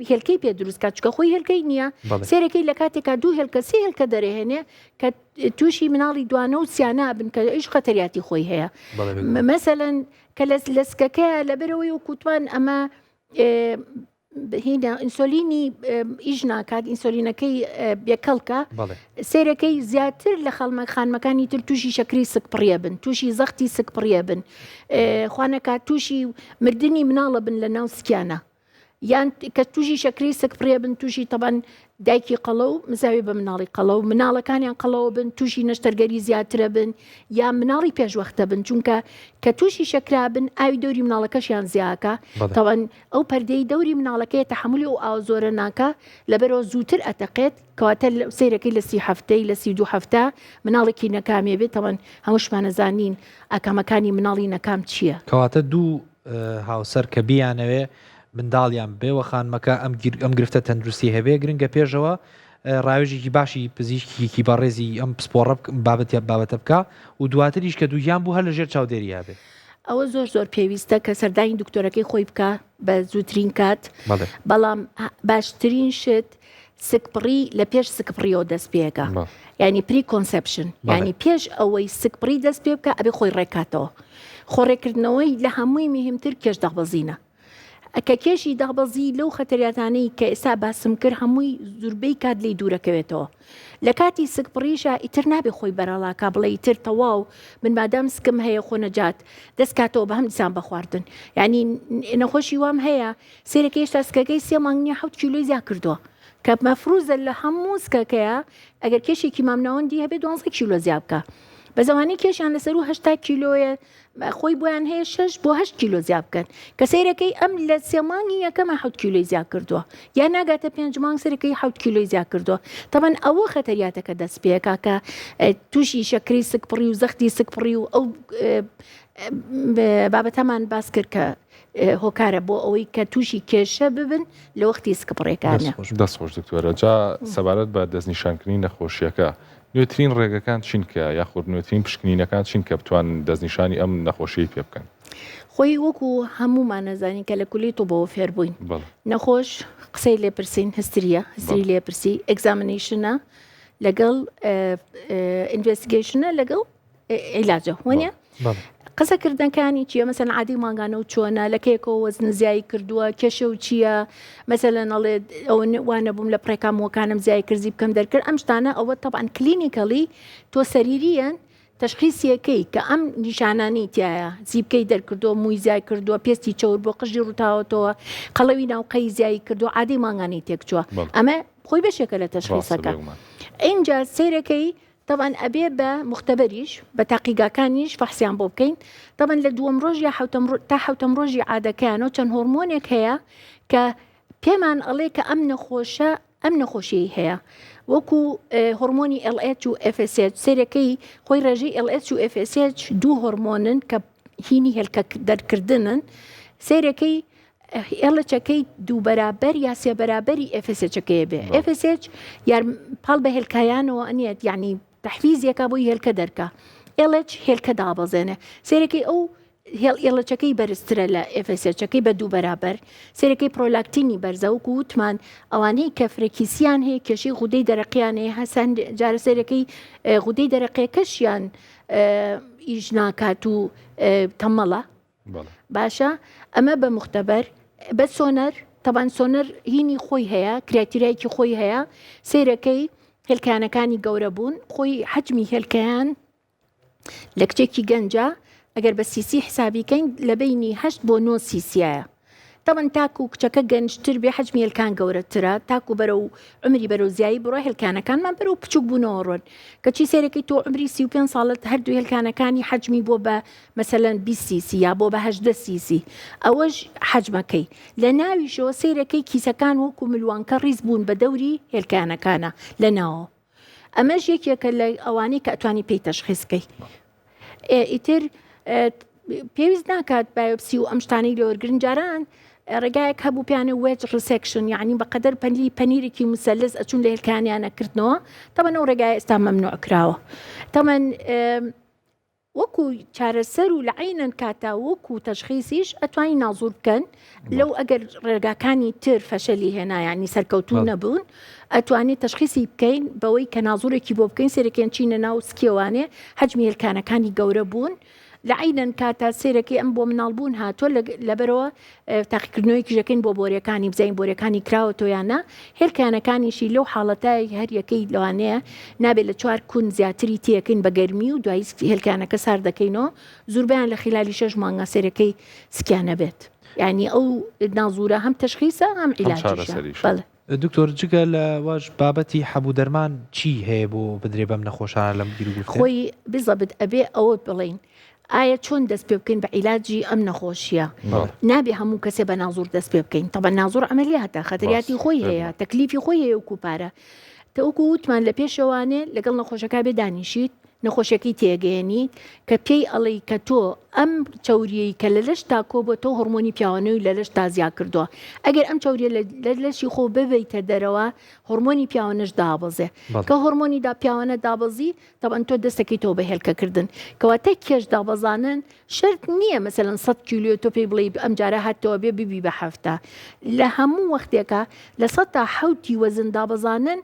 هێلکەی پێ دروستکە چکە خۆی هێلکەی نییە سێرەکەی لە کاتێکا دوو هێلکە سێ هێلکە دەرەهێنێ کە تووشی مناڵی دوانە و سیانە بن کە ئیش خەتەریاتی خۆی هەیە مەسەلەن کە لە سکەکەیە لەبەرەوەی و کووتوان ئەمە هینا ئینسۆلینی ئیژ ناکات ئینسۆلینەکەی بێکەڵکە سێرەکەی زیاتر لە خانمەکانی تر تووشی شەکری سک پڕیە بن تووشی زەختی سک پڕیە بن خوانەکات تووشی مردنی مناڵە بن لە ناو سکیانە یان کە تووشی شەکری سک پڕیە بن تووشی تەبەن دایکی قەڵە و مزاوی بە مناڵی قەڵە و مناڵەکانیان قەڵەوە بن تووشی نەشتەرگەری زیاترە بن یا مناڵی پێشوەختە بن چونکە کە تووشی شەکرا بن ئاوی دەوری مناڵەکەشیان زیاکە تەوەن ئەو پەردەی دەوری مناڵەکەی تەحملی و ئاو زۆرە ناکە لەبەرەوە زووتر ئەتەقێت کەواتە سیرەکەی لە 30 هەفتەی لە 32 هەفتە مناڵێکی نەکامێ بێت تەوەن هەمووشمانەزانین ئاکامەکانی مناڵی نەکام چییە کەواتە دوو هاوسەر کە بیانەوێ منداڵیان بێوە خانمەکە ئەم گرفتە تەندروستی هەبێ گرنگە پێشەوە ڕاوێژێکی باشی پزیشکیکی بەڕێزی ئەم پسپۆڕە بابەتە بکە و دواتریش کە دوویان بوو هەر لەژێر چاودێرییا بێ ئەوە زۆر پێویستە کە سەردانی دکتۆرەکەی خۆی بکە بە زووترین کات بەڵام باشترین شت سکپڕی لە پێش سکپڕیەوە دەست پێەکە ینی پری کۆنسپشن ینی پێش ئەوەی سکپڕی دەست پێ بکە ئەبێ خۆی ڕێکاتەوە خۆڕێکردنەوەی لە هەمووی مهمتر کێش داغبەزینە کە کێشی داغبەزی لەو خەتەریاتانەی کە ئێستا باسم کرد هەمووی زوربەی کات لی دوورەکەوێتەوە لە کاتی سکپڕیشە ئیتر نابێ خۆی بەراڵاکە بڵێ ئیتر تەواو من مادام سکم هەیە خۆ نەجات دەستکاتەوە بە هەم دیسان بەخواردن ینی نەخۆشی وام هەیە سێرەکە هێشتا سکەکەی 3 مانگ نییە 7 کیلۆی زیاد کردووە کە مەفروزە لە هەموو سکەکەیە ئەگەر کێشێکی مامناوەندی هەبێ 12 کیلۆ زیاد بکە بە زمانی کێشیان لەسەر و 80 کیلۆیە خۆی بۆیان هەیە 6 بۆ 8 کیلۆ زیاد بکەن کە سیرەکەی ئەم لە 3 مانگی یەکەمە 7 کیلۆی زیاد کردووە یا ناگاتە 5 مانگ سەرەکەی 7 کیلۆی زیاد کردووە تەبەن ئەوە خەتەریاتەکە دەست پێکا کە تووشی شەکری سکپڕی و زەختی سکپڕی و ئەو بابەتەمان باس کرد کە هۆکارە بۆ ئەوەی کە تووشی کێشە ببن لە وەختی سکپڕێکانە دەستخۆش دکتۆرە جا سەبارەت بە دەستنیشانکردنی نەخۆشیەکە نوێترین ڕێگەکان چین کە یاخود نوێترین پشکنینەکان چین کە بتوان دەستنیشانی ئەم نەخۆشیی پێ بکەن خۆی وەکو هەمومان نەزانین کە لە کولی تۆ بەوە فێر بووین نەخۆش قسەی لێپرسین هستریە هستری لێپرسی ئەگزامینیشنە لەگەڵ ئینڤێستیگەیشنە لەگەڵ عیلاجە وانە قسەکردنەکانی چیە مەسەلەن عادی ماگانە و چۆنە لەکەیەکەوە وەزن زیایی کردووە کێشە و چییە مەسەلەن ئەڵێ ئەوە وانە بووم لە پڕێکامەوەکانم زیای کردی بکەم دەرکرد ئەم شتانە ئەوە تەبعاً کلینیکەڵی تۆ سەریریەن تەشخیصیەکەی کە ئەم نیشانانی تایە زیبکەی دەرکردووە مووی زیای کردووە پێستی چەور بۆ قژی ڕووتاوەتەوە قەڵەوی ناوقەی زیایی کردو عادی ماگانی تێکچووە ئەمە خۆی بەشێکە لە تەشخیصەکە اینجا سیرەکەی طبعا ئەبێ بە مختبەریش بە تاقیگاکانیش فەحسیان بۆ بکەین طبعا لە دووەم ڕۆژ یا تا حوتەم ڕۆژی عادەکەیانەوە چەند هۆرمۆنێک هەیە کە پێمان ئەڵێ کە ئەم نەخۆشیی هەیە وەکو هۆرمۆنی LH و FSH سێرەکەی خۆی ڕێژەی LH و FSH دوو هۆرمۆنن کە هینی هێلکە دەرکردنن سێرەکەی LHەکەی دوو بەرابەر یا سێ بەرابەری FSHەکەی بێ FSH یار پاڵ بە هێلکایانەوە ئەنیەت یعنی تحفیزیەکە بۆی هێلکە دەرکە LH هێلکە دابەزێنێ سێرەکەی ئەو LHەکەی بەرزترە لە FSHەکەی بە دوو بەرابەر سێرەکەی پرۆلاکتینی بەرزە و وتمان ئەوانەی کە فرەکیسیان هەیە کێشەی غودەی دەرەقیان هەیە هەسان جارە سێرەکەی غودەی دەرەقیەکەشیان ئیش ناکات و تەمەڵە باشە ئەمە بە مختبەر بە سۆنەر طبعا سۆنەر هینی خۆی هەیە کرایتیرایەکی خۆی هەیە سیرەکەی هێلکانەکانی گەورە بوون خۆی حجمی هێلکەیان لە کچێکی گەنجە ئەگەر بە سیسی حسابیکەین لە بینی 8 بۆ 9 سیسیایە طبعا تاکو کچەکە گەنجتر بێ حجمی هێلکان گەورەترە تاکو بەرەو عمری بەرەو زیایی بڕۆ هێلکانەکانمان بەرەو بچووک بوونەوە ڕۆن کەچی سێرەکەی تۆ عمری 35 ساڵت هەردوو هێلکانەکانی حجمی بۆ بە مەسەلەن 20 سیسی یا بۆ بە 18 سیسی ئەوەش حجمەکەی لە ناویشەوە سێرەکەی کیسەکان وەکو ملوانکە ڕیز بوون بە دەوری هێلکانەکانە لە ناوە ئەمەش یەکێکە لە ئەوانەی کە ئەتوانی پێی تەشخیصکەی ئیتر پێویست ناکات بایۆپسی و ئەم شتانەی لەوەرگرن جاران ڕێگایەک هەبوو پیانە وێج ڕسێکشن یعنی بەقەدەر پەنیرێکی مسەلس ئەچون لە هێلکانیانە کردنەوە تەمەن ئەو ڕێگای ئێستا مەمنوع کراوە تەمەن وەکو چارەسەر و لە عینەن کاتا وەکو تەشخیصیش ئەتوانی نازور بکەن لەو ئەگەر ڕێگاکانی تر فەشەلی هێنا ینی سەرکەوتوو نەبوون ئەتوانێت تەشخیصی بکەین بەوەی کە نازورێکی بۆ بکەین سێرەکەن چینە ناو سکیێوانێ حجمی هێلکانەکانی گەورە بوون لە عینەن کاتا سێرەکەی ئەم بۆ مناڵبوون هاتووە لەبەرەوە تاقیکردنەوەی کژەکەین بۆ بۆریەکانی بزین بۆریەکانی کراوە تۆیانە هێلکانەکانیشی لەو حاڵەتای هەر یەکەی لەوانەیە نابێت لە 4 کون زیاتری تێەکەین بە گەرمی و دوای هێلکانەکە سار دەکەینەوە زوربیان لە خلالی 6 مانگە سێرەکەی سکیانە بێت یعنی ئەو نازورە هەم تەشخیصە هەم عیلاجیشە دکتۆر جگە لە واش بابەتی حەبوو دەرمان چی هەیە بۆ بدرێ بەم نەخۆشانە لەم گیرگوفتە خۆی بزەبت ئەبێ ئەوە بڵین ئایا چۆن دەست پێ بکەین بە عیلاجی ئەم نەخۆشیە نابێ هەموو کەسێ بە نازور دەست پێ بکەین تەبە نازور ئەمەلیاتە خەتریاتی خۆی هەیە تەکلیفی خۆی هەیە وەکو پارە تەوەکو وتمان لە پێشەوانێ لەگەڵ نەخۆشەکە بێ دانیشیت نەخۆشیەکەی تێگەێنیت کە پێی ئەڵی کە تۆ ئەم چاوریەی کە لە لەش تا کۆ بۆ تۆ هۆرمۆنی پیاوانەوەی لە لەش تازیا کردووە ئەگەر ئەم چاوریە لە لەشی خۆ ببیتە دەرەوە هۆرمۆنی پیاوانش دابەزێ کە هۆرمۆنی دا پیاوانە دابەزی تەبەن تۆ دەستەکەی تۆ بە هێلکەکردن کەواتە کێش دابەزانن شرط نییە مەسەلەن 100 کیلۆ تۆ پێی بڵێ ئەم جارە هاتەوە بێ ببی بە هەفتە لە هەموو وەختێکە لە 100 تا 70 وەزن دابەزانن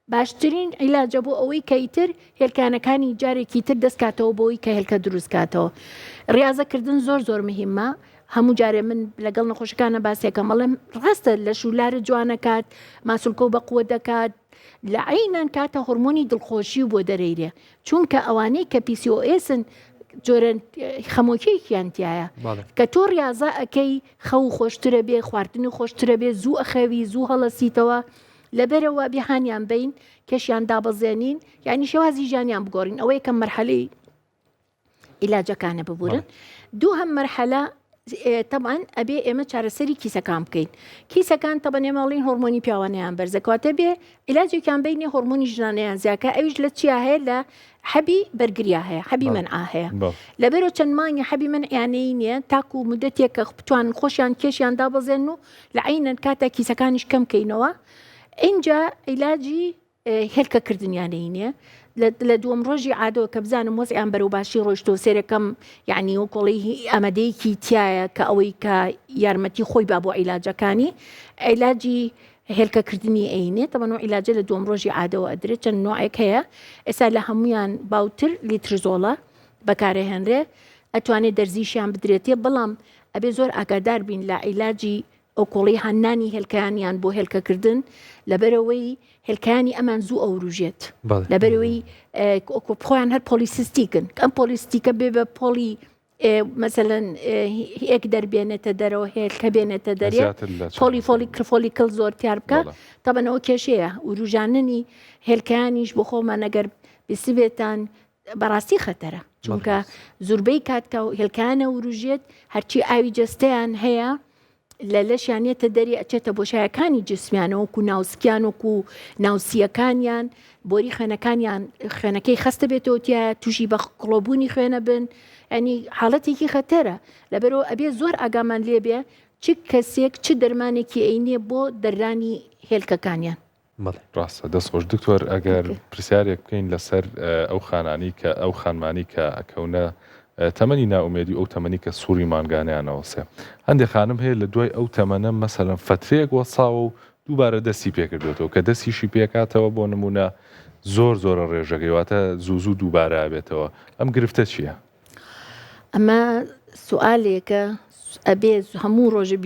باشترین عیلاجە بۆ ئەوەی کەیتر هێلکانەکانی جارێکی تر دەستکاتەوە بۆی کە هێلکە دروستکاتەوە ڕاضەکردن زۆر مهمە هەموو جارێ من لەگەڵ نەخۆشەکانە باسیەکەم بەڵێم ڕاستە لە شولارە جوانەکات ماسولکە و بەقوە دەکات لە عینەن کاتە هۆرمۆنی دڵخۆشی بۆ دەرەیرێ چونکە ئەوانەی کە PCOSن جۆرە خەمۆکییانتیایە کە تۆ ڕاضە ئەەکەی خەو خۆشترە بێ خواردنی خۆشترە بێ زوو ئەخەوی زوو هەڵەسیتەوە لەبەرەوە بیهانیان بین کەشیان دابەزێنین یعنی شێوازی ژیانیان بگۆڕین ئەوەی کەم مەرحەلەی عیلاجەکانە ببورن دوو هەم مەرحەلە طبعا ئەبێ ئێمە چارەسەری کیسەکان بکەین کیسەکان طبعا ئێمەڵین هۆرمۆنی پیاوانیان بەرزەکەواتە بێ عیلاجێکیان بینی هۆرمۆنی ژنانەیان زیاکە ئەویش لە چیا هەیە لە حەبی بەرگریا هەیە حەبی منعا هەیە لەبەرەوە چەند مانگی حەبی منعیانەی نییە تاکو و مدەتێکە بتوانن خۆشیان کێشیان دابەزێن و لە عینەن کاتە کیسەکانیش کەم بکەینەوە اینجا عیلاجی هێلکەکردنیانەی نییە لە دووەم ڕۆژی عادەوە کە بزانم وەزعیان بەرەو باشی ڕۆیشتەوە سێرەکەم یعنی و کۆڵی ئامادەیەکی تایە کە ئەوەی کە یارمەتی خۆی با بۆ عیلاجەکانی عیلاجی هێلکەکردنی ئەینێت تەمەنەوە عیلاجە لە دووەم ڕۆژی عادەوە ئەدرێت چەند نوعێک هەیە ئێستا لە هەمویان باوتر لیترزۆڵە بەکارەهێنرێ ئەتوانێت دەرزیشیان بدرێتێ بەڵام ئەبێ زۆر ئاگادار بین لە عیلاجی ئەو کۆڵی هەنانی هێلکانیان بۆ هێلکەکردن لەبەرەوەی هێلکانی ئەمان زوو ئەوروژێت لەبەرەوەی خۆیان هەر پۆلیسیستیکن ئەم پۆلیستیکە بێ بە پۆلی مەسەلەن هێک دەربێنێتە دەرەوە هێلکە بێنێتە دەرێت فۆلیکل زۆر تیار بکە تەبەنەوە کێشەیە وروژاننی هێلکانیش بۆ خۆمان ئەگەر بسبێتان بەڕاستی خەتەرە چونکە زوربەی کاتکە هێلکانە وروژێت هەرچی ئاوی جەستەیان هەیە لە لەشیانێتە دەری ئەچێتە بۆشایەکانی جسمیانەوەکو ناوسکیانوەکو ناوسیەکانیان بۆری خوێنەکانیان خوێنەکەی خستە بێتەوەتیە تووشی بە کڵۆبوونی خوێنە بن ئەنی حاڵەتێکی خەتەرە لەبەرەوە ئەبێ زۆر ئاگامان لێبێ چ کەسێک چ دەرمانێکی ئەینێ بۆ دەررانی هێلکەکانیان ڕاستە دەستخۆش دکتۆر ئەگەر پرسیارێک بکەین لەسەر ئەو خانانی کە ئەو خانمانی کە ئەکەونە تەمەنی ناومێدی ئەو تەمەنی کە سووری مانگانیانەوەسێ هەندێک خانم هەیە لە دوای ئەو تەمەنە مەسەلەن فترێک وەساوە و دووبارە دەستی پێکردێتەوە کە دەستیشی پێکاتەوە بۆ نمونە زۆرە ڕێژەکەیواتە زوو دووبارە بێتەوە ئەم گرفتە چییە؟ ئەمە سوالێکە ئەبێ هەموو ڕۆژە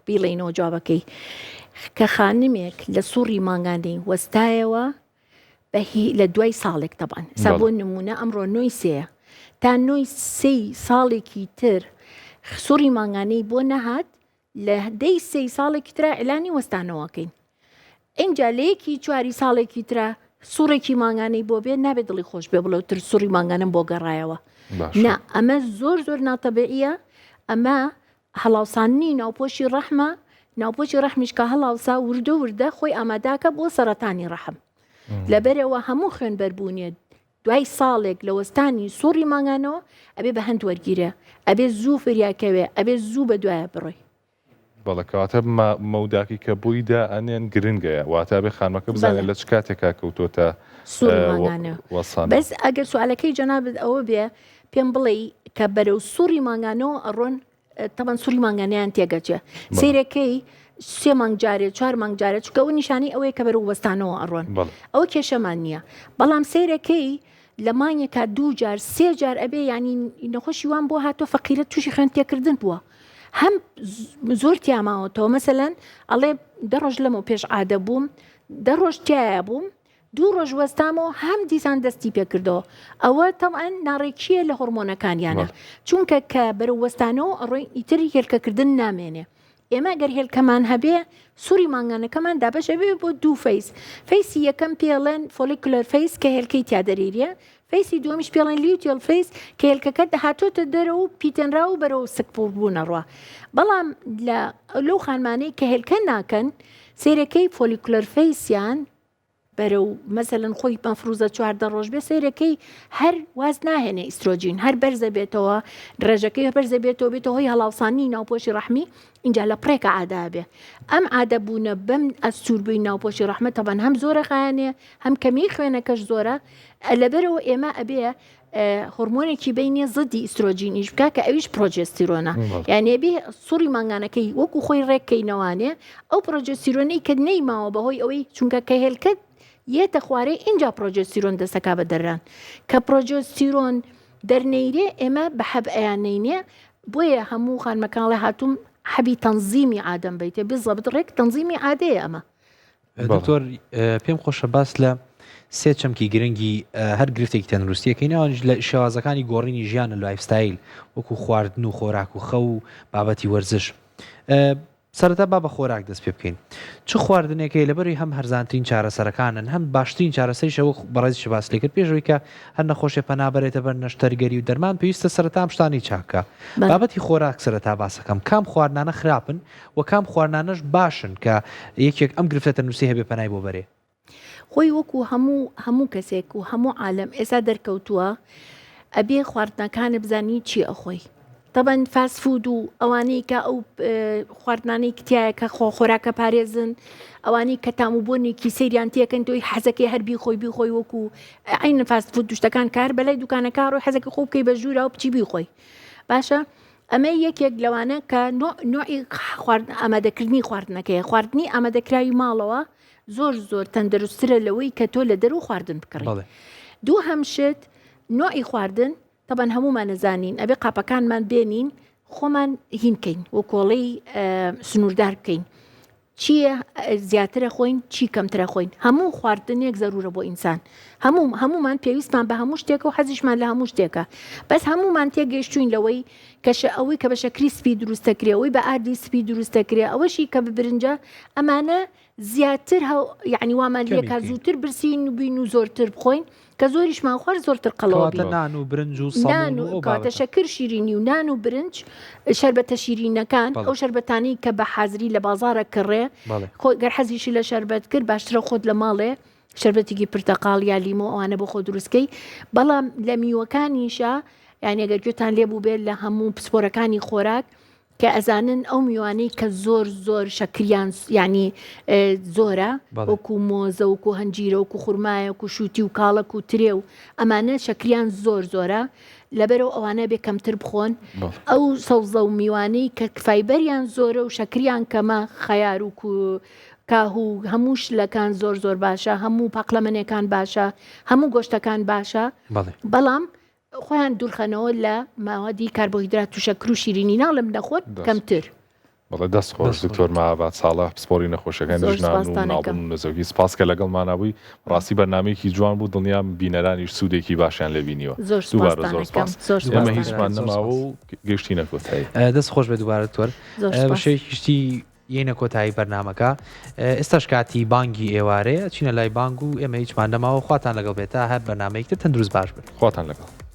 بیڵێنەوە جوابەکەی کە خانمێک لە سوڕی ماگانەی وەستایەوە لە دوای ساڵێک تەبان سا بۆ نمونە ئەمڕۆ نۆی سێە تا نۆی سێی ساڵێکی تر سوڕی ماگانەی بۆ نەهات لە دەی سێی ساڵێکی ترە ئەلانی وەستانەوەکەین ئینجا لەیەکی چواری ساڵێکی ترە سوورێکی ماگانەی بۆ بێت نابێت دڵی خۆش بێ بڵەوتر سوڕی ماگانم بۆ گەڕایەوە نا ئەمە زۆر ناتەبعیە ئەمە هەڵاوسانی ناوپۆشی ڕەحمە ناوپۆشی ڕەحمیش کە هەڵاوسا وردە خۆی ئاماداکە بۆ سەرەتانی ڕەحم لەبەرەوە هەموو خوێنبەربوونێت دوای ساڵێک لە وەستانی سوڕی ماگانەوە ئەبێ بە هەند وەرگیرە ئەبێ زوو فریاکەوێ ئەبێ زوو بە دوایە بڕۆی بەڵکەواتە مەوداکی کە بوویدا ئەنێن گرنگەیە واتە بێ خانمەکە بزانێت لە چ کاتێکا کەوتۆتە وەسان بەس ئەگەر سوالەکەی جەنابەت ئەوە بێ پێم بڵێ کە بەرەو سوڕی ماگانەوە ئەڕۆن تەبەن سوڕی ماگانیان تێگەچێ سیرەکەی 3 مانگ جارێت 4 مانگ جارێت چکە ئەو نیشانی ئەوەیە کە بەرەو وەستانەوە ئەڕۆن ئەو کێشەمان نییە بەڵام سیرەکەی لە مانگێکا 2 جار 3 جار ئەبێ ینی نەخۆشی وان بۆ هاتۆ فەقیرە تووشی خوێن تێکردن بووە هەم زۆر تیاماوەتەوە مەسەلەن ئەڵێ 10 ڕۆژ لەمە پێش عادە بووم 10 ڕۆژ تایە بووم 2 ڕۆژ وەستامەوە هەم دیسان دەستی پێکردەوە ئەوە تەمەن ناڕێکیە لە هۆرمۆنەکانیانە چونکە کە بەرەو وەستانەوە ئەڕۆی ئیتری هێلکەکردن نامێنێ ئێمە گەر هێلکەمان هەبێ سووری ماگانەکەمان دابەشە بێ بۆ 2 فەیسی یەکەم پێڵێن فۆلیکولەر فەیس کە هێلکەی تیا دەریریە فەیسی دووەمیش پێڵێن لیوتێل فەیس کە هێلکەکە دەهاتۆتە دەرەوە و پیتەنرا و بەرەوە سکپۆر بوونەڕوە بەڵام لەو خانمانەی کە هێلکە ناکەن سیرەکەی فۆلیکولەر فەیسیان بەرەو مەسەلەن خۆی مەفروزە 14 ڕۆژ بێ سیرەکەی هەر واز ناهێنێ ئیسترۆجین هەر بەرزە بێتەوە ڕێژەکەی بەرزە بێتەوە بێتەوە هۆی هەڵاوسانی ناوپۆشی ڕەحمی اینجا لە پڕێکە ئادا بێ ئەم ئادەبوونە بەم ئەستوربووی ناوپۆشی ڕەحمە تەبەن هەم زۆرە خایانێ هەم کەمی خوێنەکەش زۆرە لەبەرەوە ئێمە ئەبێ هۆرمۆنێکی بینێ زدی ئیسترۆجینیش بکە کە ئەویش پرۆجێستیرۆنە یعنی بێ سوڕی ماگانەکەی وەکو خۆی ڕێککەینەوانێ ئەو پرۆجێستیرۆنەی کە نەیماوە بەهۆی ئەوەی چونکە کە هێلکەت یەتە خوارێ اینجا پرۆجێستیرۆن دەسەکا بە دەران کە پرۆجێستیرۆن دەرنەیرێ ئێمە بە حەب ئەیانەینێ بۆیە هەموو خانمەکانڵێ هاتووم حەبی تەنزیمی ئادەم بیتێ بزەبت ڕێک تەنزیمی ئادەیە ئەمە دکتۆر پێم خۆشە باس لە 3 چەمکی گرنگی هەر گرفتێکی تەندروستیەکەینەوە لە شێوازەکانی گۆڕینی ژیان لە لایفستایل وەکو خواردن و خۆراک و خە و بابەتی وەرزش سەرەتا با بە خۆراک دەست پێ بکەین چ خواردنێکی لەبەری هەم هەرزانترین چارەسەرەکانن هەم باشترین چارەسەریشەوە بەڕێزی باس لێ کرد پێشەوەی کە هەر نەخۆشیە پەنابەرێتە بەر نەشتەرگەری و دەرمان پێویستە سەرەتا شتانی چاکە بابەتی خۆراک سەرەتا باسەکەم کام خواردنانە خراپن و کام خواردنانەش باشن کە یەکێک ئەم گرفتە تەندروستی هەبێ پەنای بۆ بەرێ خۆی وەکو هەموو کەسێک و هەموو عالم ئێستا دەرکەوتووە ئەبێ خواردنەکانە بزانی چی ئەخۆی طبعاً فاست فود و ئەوانەی کە ئەو خواردنانەی کتایە کە خۆراکە پارێزن ئەوانەی کە تاموبوونێکی سەیریان تێکەن تۆی حەزەکەی هەربی خۆی بیخۆی وەکو عینە فاست فود دوشتەکان کار بەلای دوکانەکە ڕۆی حەزەکە خۆ بکەی بە ژوورە و بچی بیخۆی باشە ئەمە یەکێک لەوانە کە نوعی ئامادەکردنی خواردنەکەی خواردنی ئامادەکراوی ماڵەوە زۆر تەندروسترە لەوەی کە تۆ لە دەرو خواردن بکڕی دوو هەمشت نوعی خواردن طبعاً هەمومان نەزانین ئەبێ قاپەکانمان بێنین خۆمان هینکەین و کۆڵەی سنووردار بکەین چییە زیاترە خۆین چی کەمترە خۆین هەموو خواردنێک زەرورە بۆ ئینسان هەمومان پێویستمان بە هەموو شتێکە و حەزیشمان لە هەموو شتێکە بەس هەمومان تێگەیشتوین لەوەی کەشە ئەوەی کە بە شەکری سپی دروستەکرێ ئەوەی بە ئاردی سپی دروستەکرێ ئەوەشی کە ببرنجە ئەمانە زیاتر یعنی وامان لێکا زووتر برسین و بین و زۆرتر بخۆین کە زۆریشمان خوارد زۆرتر قەڵەوە بین نان و برنج و سەمون و کاتە شەکر شیرینی و نان و برنج شەربەتە شیرینەکان ئەو شەربەتانی کە بە حازری لە بازارە کڕێ گەر حەزیشی لە شەربەت کرد باشترە خۆت لە ماڵێ شەربەتێکی پرتەقاڵ یا لیمۆ ئەوانە بۆ خۆ دروستکەی بەڵام لە میوەکانیشە یعنی ئەگەر گوێتان لێبوو بێت لە هەموو پسپۆرەکانی خۆراک کە ئەزانن ئەو میوانەی کە زۆر شەکریان ینی زۆرە وەکو مۆزە وەکو هەنجیرە وەکو خوورمایە وەکو شووتی و کاڵک و ترێ و ئەمانە شەکریان زۆرە لەبەرەوە ئەوانە بێ کەمتر بخۆن ئەو سەوزە و میوانەی کە فایبەریان زۆرە و شەکریان کەمە خەیار و کاهوو هەموو شلەکان زۆر باشە هەموو پاقلەمەنەکان باشە هەموو گۆشتەکان باشە بەڵام خۆیان دوورخەنەوە لە ماوەدی کاربۆهیدرات و شەکر و شیرینی ناڵم دەخۆن کەمتر. بەڵێ دەست خۆش دکتۆر مەهاباد ساڵح پسپۆری نەخۆشەکانی ژنان و ناڵبوون و نزۆکی سپاس کە لەگەڵمانەبووی ڕاستی بەرنامەیەکی جوان بوو دڵنیام بینەرانیش سوودێکی باشیان لە بینیوە زۆر سپاس ئێمە هیچمان نەماوە و گەشتینە کۆتایی دەست خۆش بێ دووبارە تۆر بەشێکیشتی یەنە کۆتایی بەرنامەکە ئێستاش کاتی بانگی ئێوارەیە چینە لای بانگ و ئێمە هیچمان نەماوە خواتان لەگەڵ بێتە هەر بەرنامەیەکتر تەندروست باش بن خواتان لەگەڵ